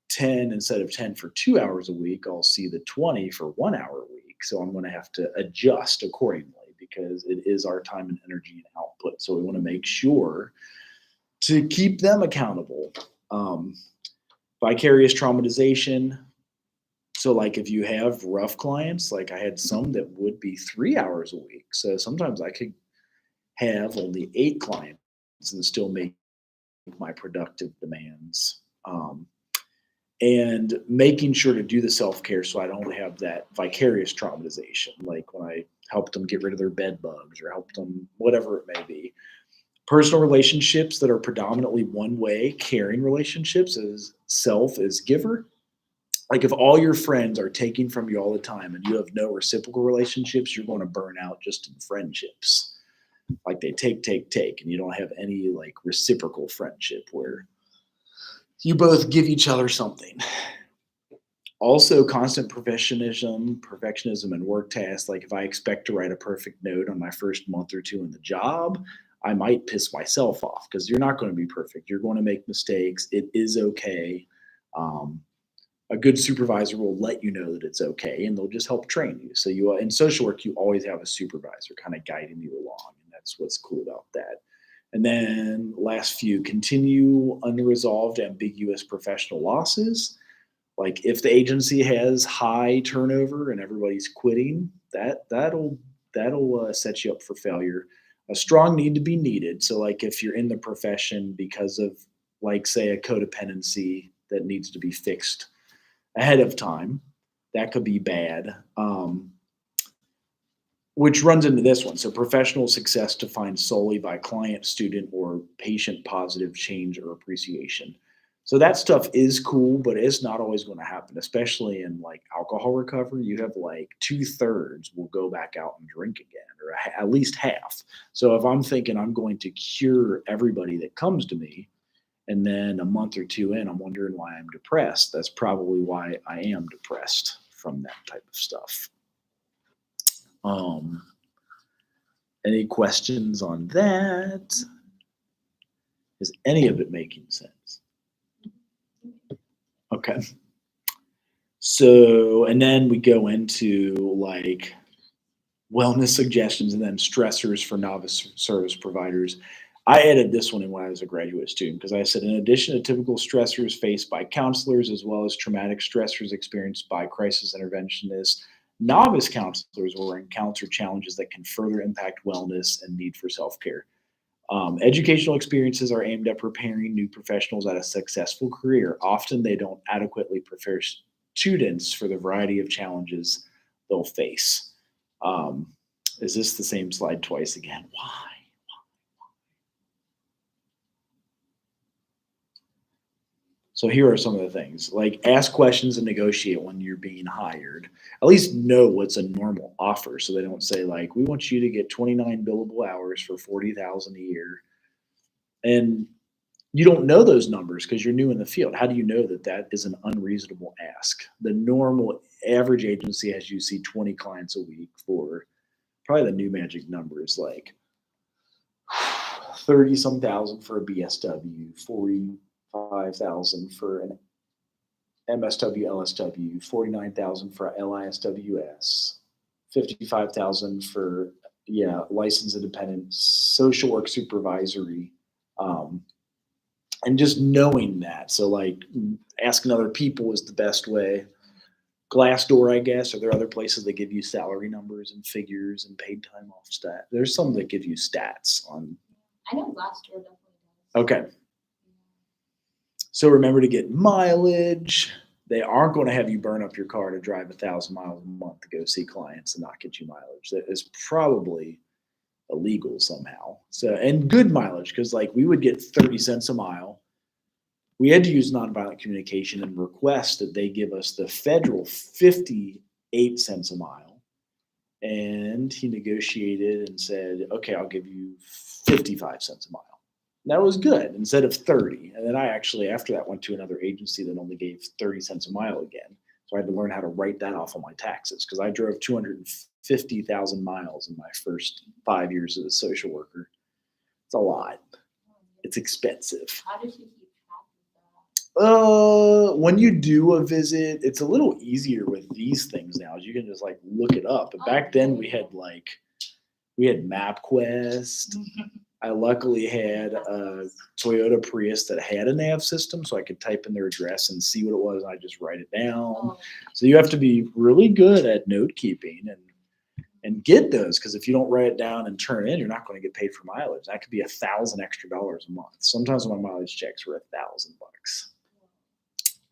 10 instead of 10 for 2 hours a week. I'll see the 20 for 1 hour a week. So I'm going to have to adjust accordingly, because it is our time and energy and output. So we want to make sure to keep them accountable. Vicarious traumatization. So like if you have rough clients, like I had some that would be 3 hours a week. So sometimes I could have only 8 clients and still make my productive demands. And making sure to do the self-care so I don't have that vicarious traumatization, like when I helped them get rid of their bed bugs or helped them, whatever it may be. Personal relationships that are predominantly one-way, caring relationships as self as giver. Like if all your friends are taking from you all the time and you have no reciprocal relationships, you're going to burn out just in friendships. Like they take, and you don't have any like reciprocal friendship where you both give each other something. Also, constant perfectionism and work tasks. Like if I expect to write a perfect note on my first month or 2 in the job, I might piss myself off because you're not going to be perfect. You're going to make mistakes. It is okay. A good supervisor will let you know that it's okay, and they'll just help train you. So you, in social work, you always have a supervisor kind of guiding you along, and that's what's cool about that. And then last few, continue unresolved ambiguous professional losses. Like if the agency has high turnover and everybody's quitting, that'll set you up for failure. A strong need to be needed. So like if you're in the profession because of like say a codependency that needs to be fixed ahead of time, that could be bad. Which runs into this one. So professional success defined solely by client, student, or patient positive change or appreciation. So that stuff is cool, but it's not always going to happen, especially in like alcohol recovery. You have like 2/3 will go back out and drink again, or at least half. So if I'm thinking I'm going to cure everybody that comes to me, and then a month or 2 in, I'm wondering why I'm depressed, that's probably why I am depressed from that type of stuff. Any questions on that? Is any of it making sense? Okay. So, and then we go into like wellness suggestions and then stressors for novice service providers. I added this one in when I was a graduate student because I said, in addition to typical stressors faced by counselors as well as traumatic stressors experienced by crisis interventionists, novice counselors will encounter challenges that can further impact wellness and need for self-care. Educational experiences are aimed at preparing new professionals at a successful career. Often they don't adequately prepare students for the variety of challenges they'll face. Is this the same slide twice again? Why? So here are some of the things, like ask questions and negotiate when you're being hired. At least know what's a normal offer so they don't say like, we want you to get 29 billable hours for $40,000 a year. And you don't know those numbers because you're new in the field. How do you know that that is an unreasonable ask? The normal average agency has you see 20 clients a week for probably the new magic number is like 30-some thousand for a BSW, 45,000 for an MSW, LSW, 49,000 for a LISWS, 55,000 for licensed independent social work supervisory, and just knowing that. So like asking other people is the best way. Glassdoor, I guess. Are there other places that give you salary numbers and figures and paid time off stat? There's some that give you stats on. I know Glassdoor definitely does. Okay. So remember to get mileage. They aren't going to have you burn up your car to drive 1,000 miles a month to go see clients and not get you mileage. That is probably illegal somehow. So, and good mileage, because like we would get 30 cents a mile. We had to use nonviolent communication and request that they give us the federal 58 cents a mile. And he negotiated and said, okay, I'll give you 55 cents a mile. And that was good instead of 30. And then I actually, after that, went to another agency that only gave 30 cents a mile again. So I had to learn how to write that off on my taxes because I drove 250,000 miles in my first 5 years as a social worker. It's a lot. It's expensive. How did you keep track of that? When you do a visit, it's a little easier with these things now. You can just like look it up. But back then we We had MapQuest. I luckily had a Toyota Prius that had a nav system, so I could type in their address and see what it was, and I just write it down. Oh, So you have to be really good at note keeping and get those, because if you don't write it down and turn it in, you're not going to get paid for mileage. That could be $1,000 extra a month. Sometimes my mileage checks were $1,000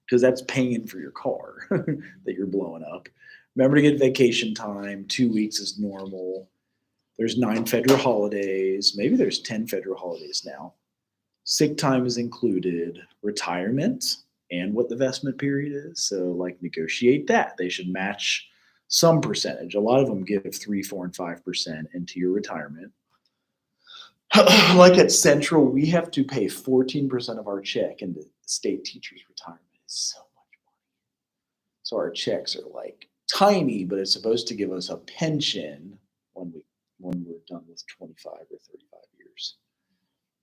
because that's paying for your car that you're blowing up. Remember to get vacation time. 2 weeks is normal. There's 9 federal holidays. Maybe there's 10 federal holidays now. Sick time is included. Retirement and what the vestment period is. So like negotiate that. They should match some percentage. A lot of them give 3, 4, and 5% into your retirement. Like at Central, we have to pay 14% of our check into state teachers' retirement. It's so much money. So our checks are like tiny, but it's supposed to give us a pension when we're done with 25 or 35 years.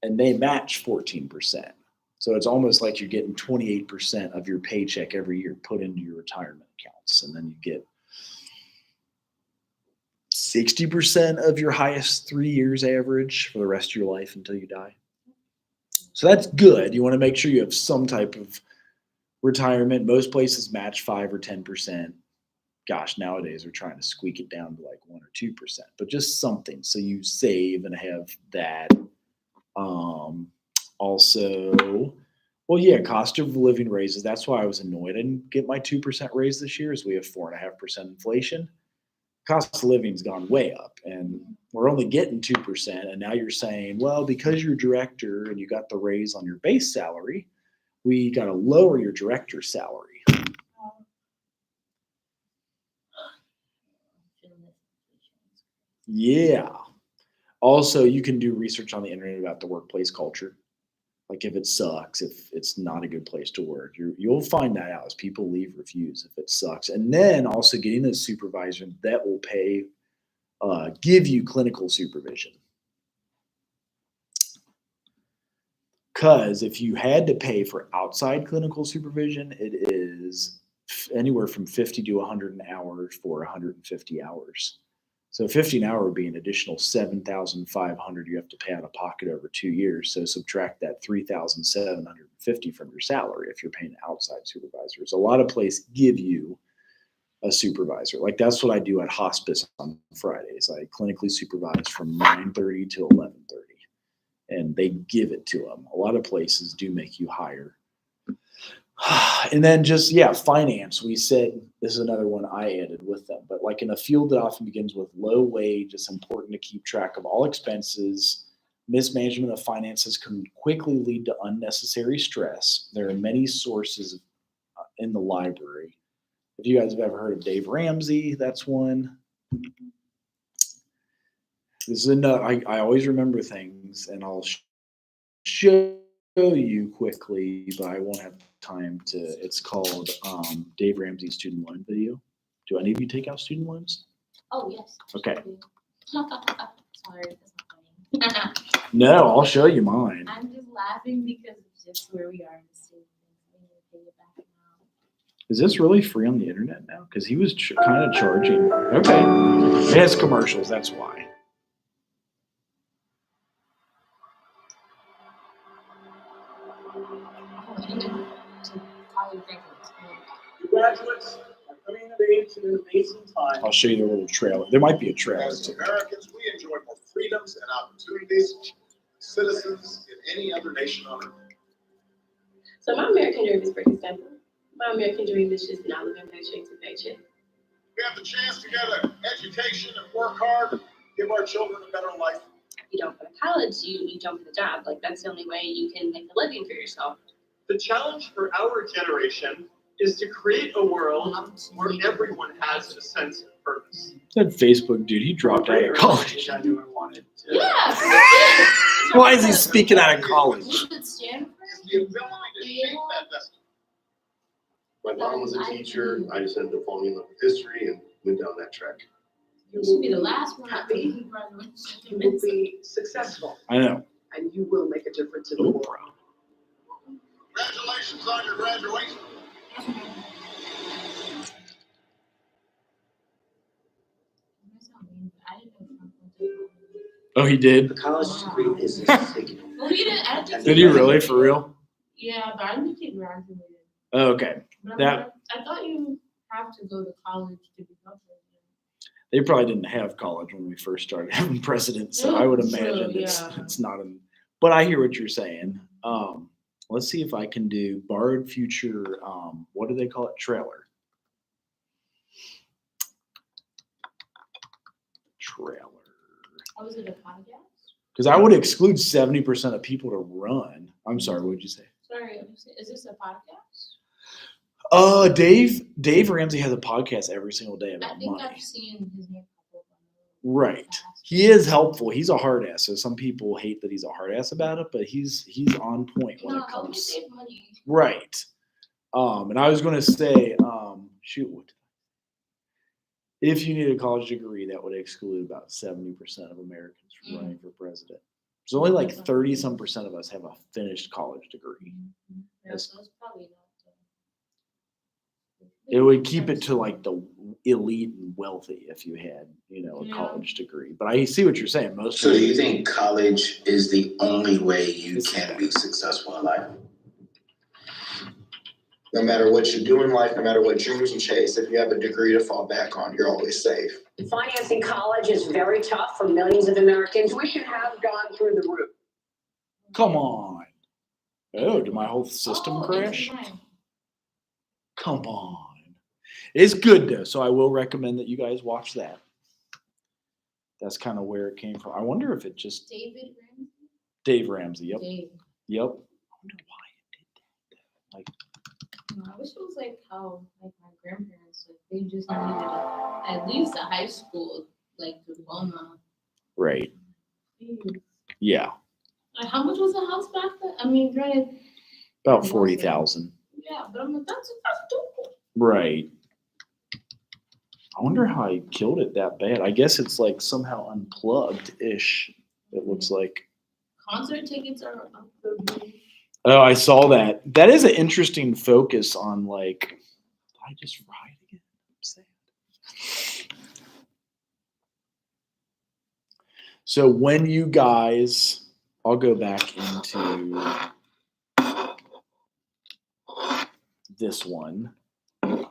And they match 14%. So it's almost like you're getting 28% of your paycheck every year put into your retirement accounts. And then you get 60% of your highest 3 years average for the rest of your life until you die. So that's good. You want to make sure you have some type of retirement. Most places match 5 or 10%. Gosh, nowadays we're trying to squeak it down to like 1 or 2%, but just something so you save and have that. Also, well, yeah, cost of living raises. That's why I was annoyed I didn't get my 2% raise this year, is we have 4.5% inflation. Cost of living's gone way up, and we're only getting 2%. And now you're saying, well, because you're director and you got the raise on your base salary, we got to lower your director's salary. Yeah. Also, you can do research on the internet about the workplace culture. Like if it sucks, if it's not a good place to work, you'll find that out as people leave reviews if it sucks. And then also getting a supervisor that will give you clinical supervision. Because if you had to pay for outside clinical supervision, it is anywhere from 50 to 100 an hour for 150 hours. So 50 an hour would be an additional $7,500 you have to pay out of pocket over 2 years. So subtract that $3,750 from your salary if you're paying an outside supervisors. A lot of places give you a supervisor. Like that's what I do at hospice on Fridays. I clinically supervise from 9:30 to 11:30, and they give it to them. A lot of places do make you hire. And then just, finance. We said, this is another one I added with them, but like in a field that often begins with low wage, it's important to keep track of all expenses. Mismanagement of finances can quickly lead to unnecessary stress. There are many sources in the library. If you guys have ever heard of Dave Ramsey, that's one. This is another, I always remember things, and I'll show you quickly, but I won't have time to. It's called Dave Ramsey student loan video. Do any of you take out student loans? Oh, yes. Okay. Sorry, that's not funny. No, I'll show you mine. I'm just laughing because it's just where we are in the state. We need to pay it back now. Is this really free on the internet now? Because he was kind of charging. Okay. It has commercials, that's why. Graduates are coming of age in an amazing time. I'll show you the little trailer. There might be a trailer As too. Americans, we enjoy more freedoms and opportunities than citizens in any other nation on earth. So my American dream is pretty simple. My American dream is just not living paycheck to paycheck. We have the chance to get an education and work hard, give our children a better life. You don't go to college, you don't get a job. Like that's the only way you can make a living for yourself. The challenge for our generation is to create a world where everyone has a sense of purpose. That Facebook dude, he dropped out of college. I knew I wanted to. Yeah. Why is he speaking out of college? The ability to shape that destiny. My mom was a teacher. I just ended up falling in love with history and went down that track. You should be the last one at the graduation. You will be successful, I know. and you will make a difference in the world. Congratulations on your graduation. I didn't know Oh, he did? A college degree is a signal. Well, we didn't, I don't think. Did he really, for real? Yeah, but I think he graduated. Oh, okay. But That I thought you have to go to college to become president. they probably didn't have college when we first started having presidents, so I would True, imagine yeah. it's not an. But I hear what you're saying. Let's see if I can do borrowed future. What do they call it? Trailer. Oh, is it a podcast? Because I would exclude 70% of people to run. I'm sorry, what would you say? Sorry, is this a podcast? Dave Ramsey has a podcast every single day I about think money. I've seen his name pop up on Right. He is helpful. He's a hard ass. So some people hate that he's a hard ass about it, but he's on point when it how would you comes. save money? Right. And I was going to say, if you need a college degree, that would exclude about 70% of Americans from running for president. There's only like 30-some percent of us have a finished college degree. Yeah, so it's probably not. It would keep it to like the elite and wealthy if you had, a college degree. But I see what you're saying. So do you think college is the only way you can be successful in life? No matter what you do in life, no matter what dreams you chase, if you have a degree to fall back on, you're always safe. Financing college is very tough for millions of Americans. Tuition has gone through the roof. Come on. Oh, did my whole system crash? Come on. It's good though, so I will recommend that you guys watch that. That's kind of where it came from. I wonder if it just Dave Ramsey. Yep. Dave. Yep. I wonder why it did that. Like, I wish it was like how my grandparents, they just needed at least a high school diploma. right. Jeez. Yeah. Like, how much was a house back then? I mean, granted. About 40,000. Yeah, but I'm like, that's doable. Right. I wonder how he killed it that bad. I guess it's like somehow unplugged-ish. It looks like. Concert tickets are up the roof. Oh, I saw that. That is an interesting focus on did I just ride again? I'm sad. So when you guys, I'll go back into this one.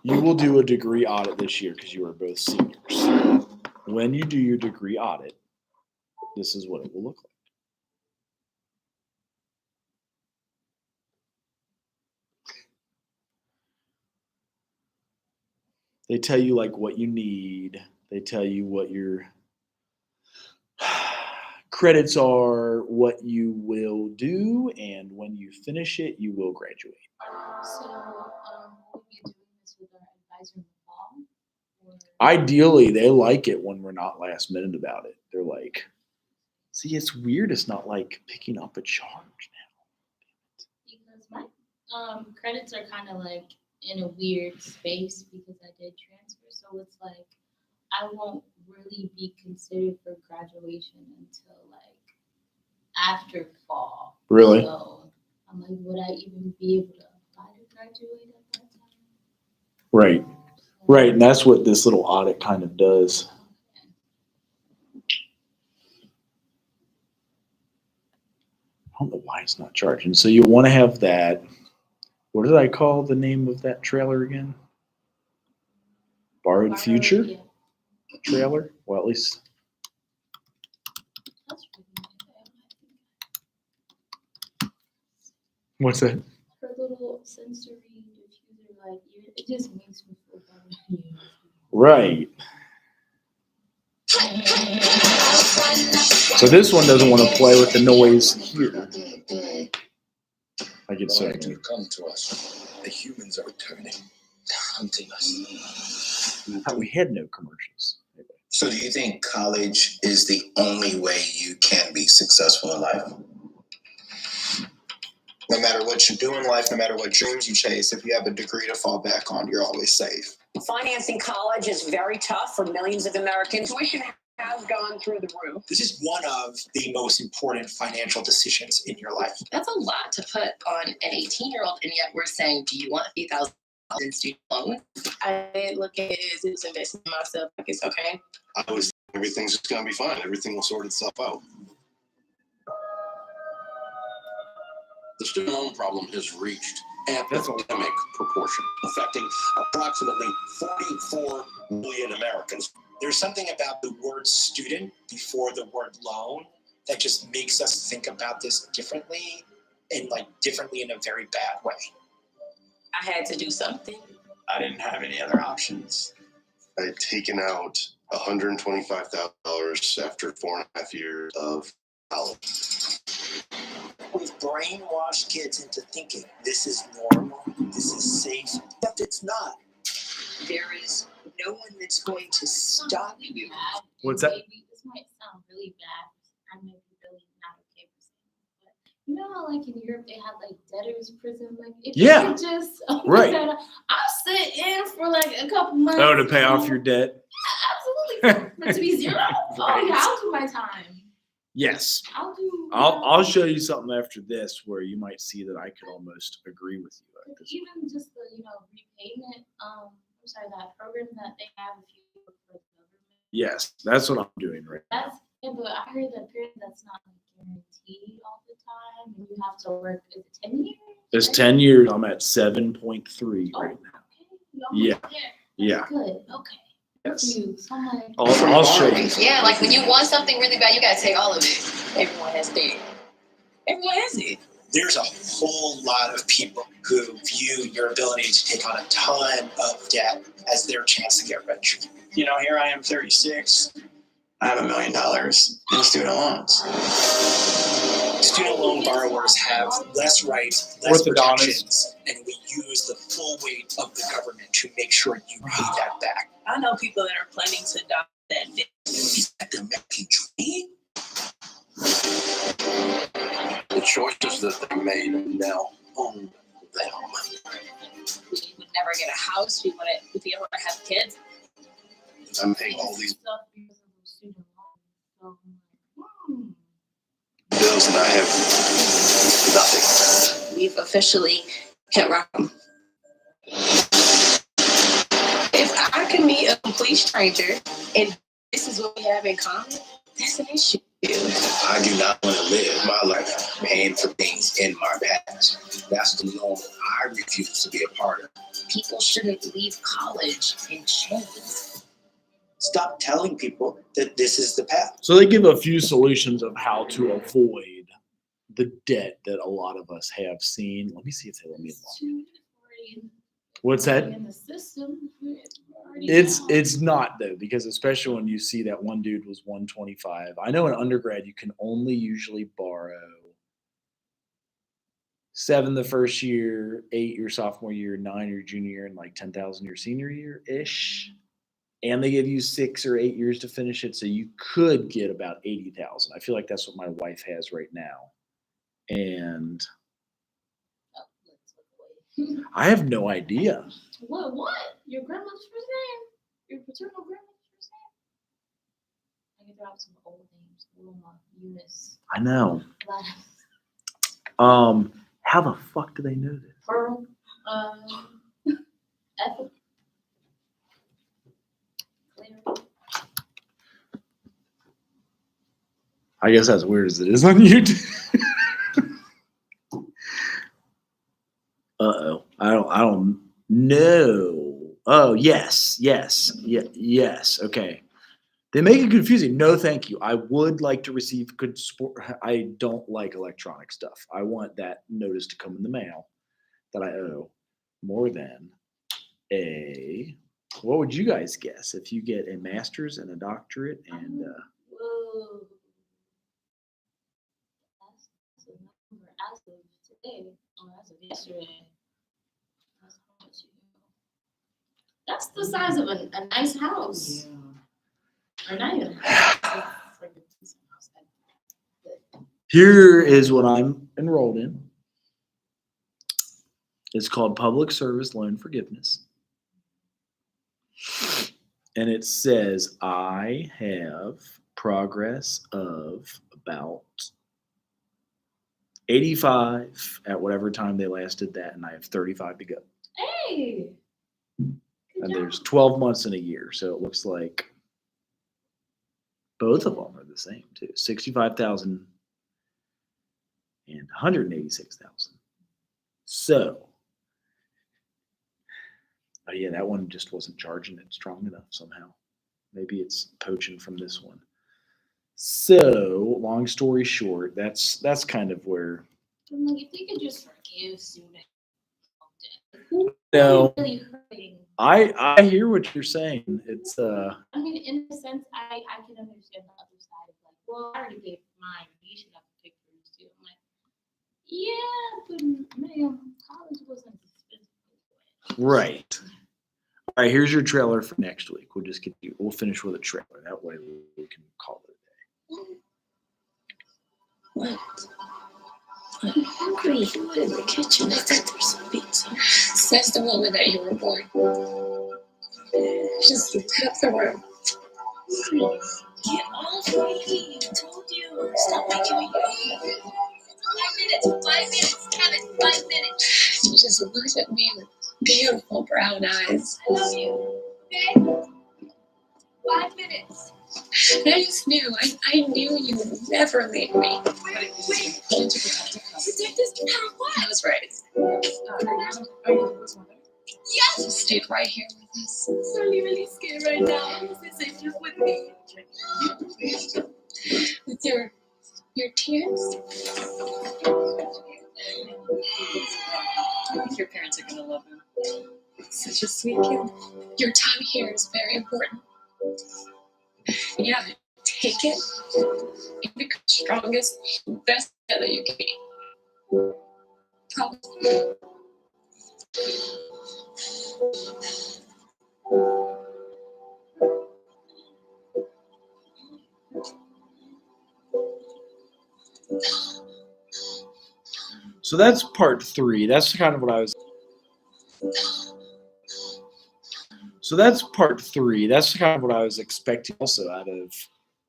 You will do a degree audit this year because you are both seniors. When you do your degree audit, this is what it will look like. They tell you what you need. They tell you what your credits are, what you will do, and when you finish it, you will graduate. So, will we be doing this with our advisor in the fall? Ideally, they like it when we're not last minute about it. They're like, see, it's weird. It's not like picking up a charge now. Because my credits are kind of in a weird space because I did transfer. So it's I won't really be considered for graduation until after fall. Really? So I'm would I even be able to apply to graduate at that time? Right. Right. And that's what this little audit kind of does. I don't know why it's not charging. So you want to have that. What did I call the name of that trailer again? Borrowed Future trailer? Well, at least. What's that? Her little sensory diffuser, it just makes me feel better. Right. So this one doesn't want to play with the noise here. I get so. To come to us. The humans are returning. They're hunting us. I thought we had no commercials. So do you think college is the only way you can be successful in life? No matter what you do in life, no matter what dreams you chase, if you have a degree to fall back on, you're always safe. Financing college is very tough for millions of Americans. Tuition has gone through the roof. This is one of the most important financial decisions in your life. That's a lot to put on an 18-year-old, and yet we're saying, do you want $3,000 in student loans? I look at it as it's investing in myself, it's okay. I was everything's just gonna be fine. Everything will sort itself out. The student loan problem has reached epidemic proportion, affecting approximately 44 million Americans. There's something about the word student before the word loan that just makes us think about this differently, and like differently in a very bad way. I had to do something. I didn't have any other options. I had taken out $125,000 after 4.5 years of college. We've brainwashed kids into thinking this is normal, this is safe, but it's not. There is no one that's going to stop you. What's that? Maybe this might sound really bad. I may be really not okay for saying it, but you know how like in Europe they had like debtors prison, like if Yeah. you could just Right. I'll sit in for like a couple months. Oh, to pay off your debt? Yeah, absolutely. For it to be zero. Oh yeah, I'll do my time. Yes. I'll do. I'll show you something after this where you might see that I could almost agree with you. At this. Even just the repayment. I'm sorry, that program that they have if you work for the government. Yes, that's what I'm doing right now. That's but I heard that period that's not like guaranteed all the time, and you have to work. Is it 10 years? It's 10 years. I'm at 7.3 right now. Yeah. Yeah. Good. Okay. Yes. Someone. I'll show you. Yeah, like when you want something really bad, you gotta take all of it. Everyone has it. Everyone has it. There's a whole lot of people who view your ability to take on a ton of debt as their chance to get rich. You know, here I am 36. I have $1 million in student loans. Student loan borrowers have less rights, less protections, and we use the full weight of the government to make sure you pay that back. I know people that are planning to adopt that debt. Is that the American dream? The choices that they made now own them. We would never get a house. We wouldn't be able to have kids. I'm paying all these bills and I have nothing. We've officially hit rock bottom. If I can meet a complete stranger and this is what we have in common, that's an issue. I do not want to live my life paying for things in my past. That's the norm I refuse to be a part of. People shouldn't leave college in chains. Stop telling people that this is the path. So they give a few solutions of how to avoid the debt that a lot of us have seen. Let me see if they let me along. What's that? In the system. It's not though, because especially when you see that one dude was 125. I know in undergrad you can only usually borrow 7 the first year, 8 your sophomore year, 9 your junior year, and like 10,000 your senior year ish. And they give you 6 or 8 years to finish it, so you could get about 80,000. I feel like that's what my wife has right now, and I have no idea. What? Your grandmother's first name? Your paternal grandmother's first name? I can drop some old names. Wilma, Eunice. I know. Gladys. How the fuck do they know this? Pearl. Ethel. Claire. I guess as weird as it is on YouTube. Uh-oh. I don't know. Oh, yes. Okay. They make it confusing. No, thank you. I would like to receive good support. I don't like electronic stuff. I want that notice to come in the mail that I owe more than what would you guys guess if you get a master's and a doctorate and Whoa. As of today, or as of yesterday, that's the size of a nice house. Or not even a house. It's like a decent house. Here is what I'm enrolled in. It's called Public Service Loan Forgiveness. And it says I have progress of about 85 at whatever time they last did that, and I have 35 to go. Hey! And there's 12 months in a year, so it looks like Both of them are the same too. 65,000 and 186,000. So, oh yeah, that one just wasn't charging it strong enough somehow. Maybe it's poaching from this one. So, long story short, that's kind of where. I'm like, if they could just forgive students. No, Really hurting. I hear what you're saying. It's I mean, in a sense, I can understand the other side of like, well, I already gave mine. You should have to pick yours too. I'm like, yeah, but ma'am, college wasn't expensive. right. All right, here's your trailer for next week. We'll finish with a trailer. That way we can call it a day. What? I'm hungry. What in the kitchen? I think there's some pizza. Says the woman that you were born. Just tap the room. Get off me. I told you. Stop making me wait. 5 minutes. 5 minutes. Count it. 5 minutes. She just looked at me with beautiful brown eyes. I love you. Okay? 5 minutes. And I just knew. I knew you would never leave me. Wait. Protect this now. What? I was right. Are you the mother? Yes! You stayed right here with us. I'm really scared right now. This is just with me. With your tears? I think your parents are gonna love him. Such a sweet kid. Your time here is very important. And you have to take it and become the strongest, best that you can be. Probably. So that's part 3. That's kind of what I was. So that's part 3. That's kind of what I was expecting also out of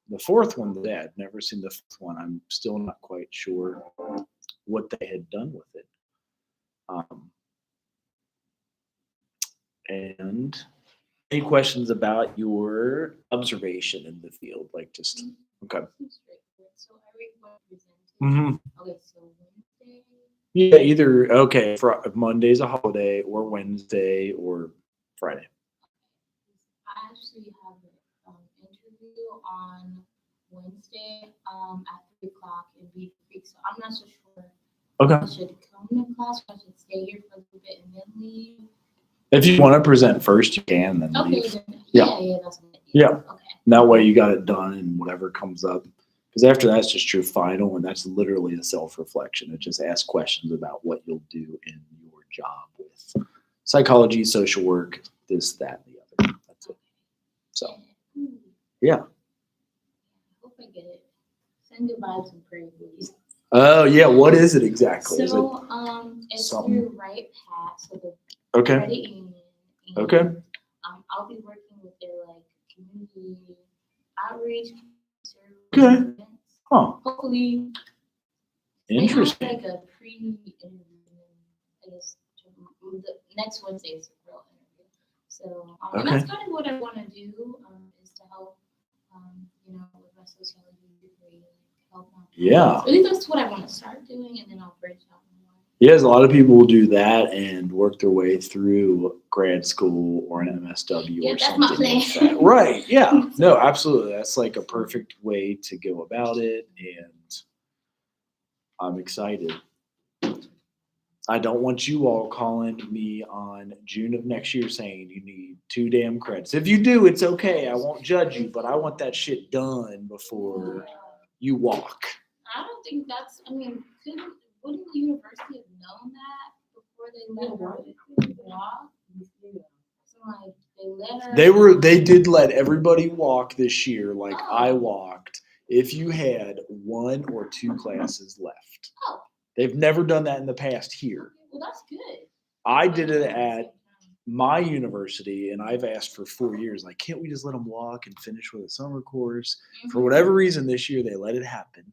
the 4th one today. I'd never seen the 5th one. I'm still not quite sure what they had done with it. And any questions about your observation in the field? Like just, okay. So I represent. Mm-hmm. Okay, so Wednesday. Yeah, either, okay, Monday's a holiday or Wednesday or Friday. I actually have an interview on Wednesday at 3 o'clock in Beaver Creek, so I'm not so sure. Okay. I should come to class or I should stay here for a little bit and then leave. If you want to present first, you can, then Okay, leave. then, Yeah. yeah, that's what I did. Yeah. Okay. That way you got it done and whatever comes up. Because after that's just your final, and that's literally a self-reflection. It just asks questions about what you'll do in your job with psychology, social work, this, that, and the other. That's it. So, yeah. Hope I get it. Send good vibes and pray, please. Oh, yeah. What is it exactly? Is it So, it's something? your right path, so the Okay. credit union. And, Okay. I'll be working with their like community outreach. Okay. Events. Huh. Hopefully. Interesting. They have like a pre-interview. I guess the next Wednesday is a real interview. So and that's kind of what I want to do is to help, with my sociology degree, help out. Yeah. So I think that's what I want to start doing, and then I'll branch out more. Yes, a lot of people will do that and work their way through grad school or an MSW Yeah, or that's something. my plan. Like that. Right. Yeah. No, absolutely. That's like a perfect way to go about it. And I'm excited. I don't want you all calling me on June of next year saying you need 2 damn credits. If you do, it's okay. I won't judge you, but I want that shit done before you walk. I don't think that's. I mean, wouldn't the university have known that before they let her walk? So like they let her. They did let everybody walk this year, like I walked. If you had 1 or 2 classes left. Oh. They've never done that in the past here. Well, that's good. I did it at my university, and I've asked for 4 years, like, can't we just let them walk and finish with a summer course? Mm-hmm. For whatever reason, this year they let it happen.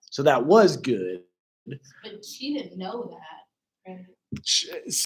So that was good. But she didn't know that, right?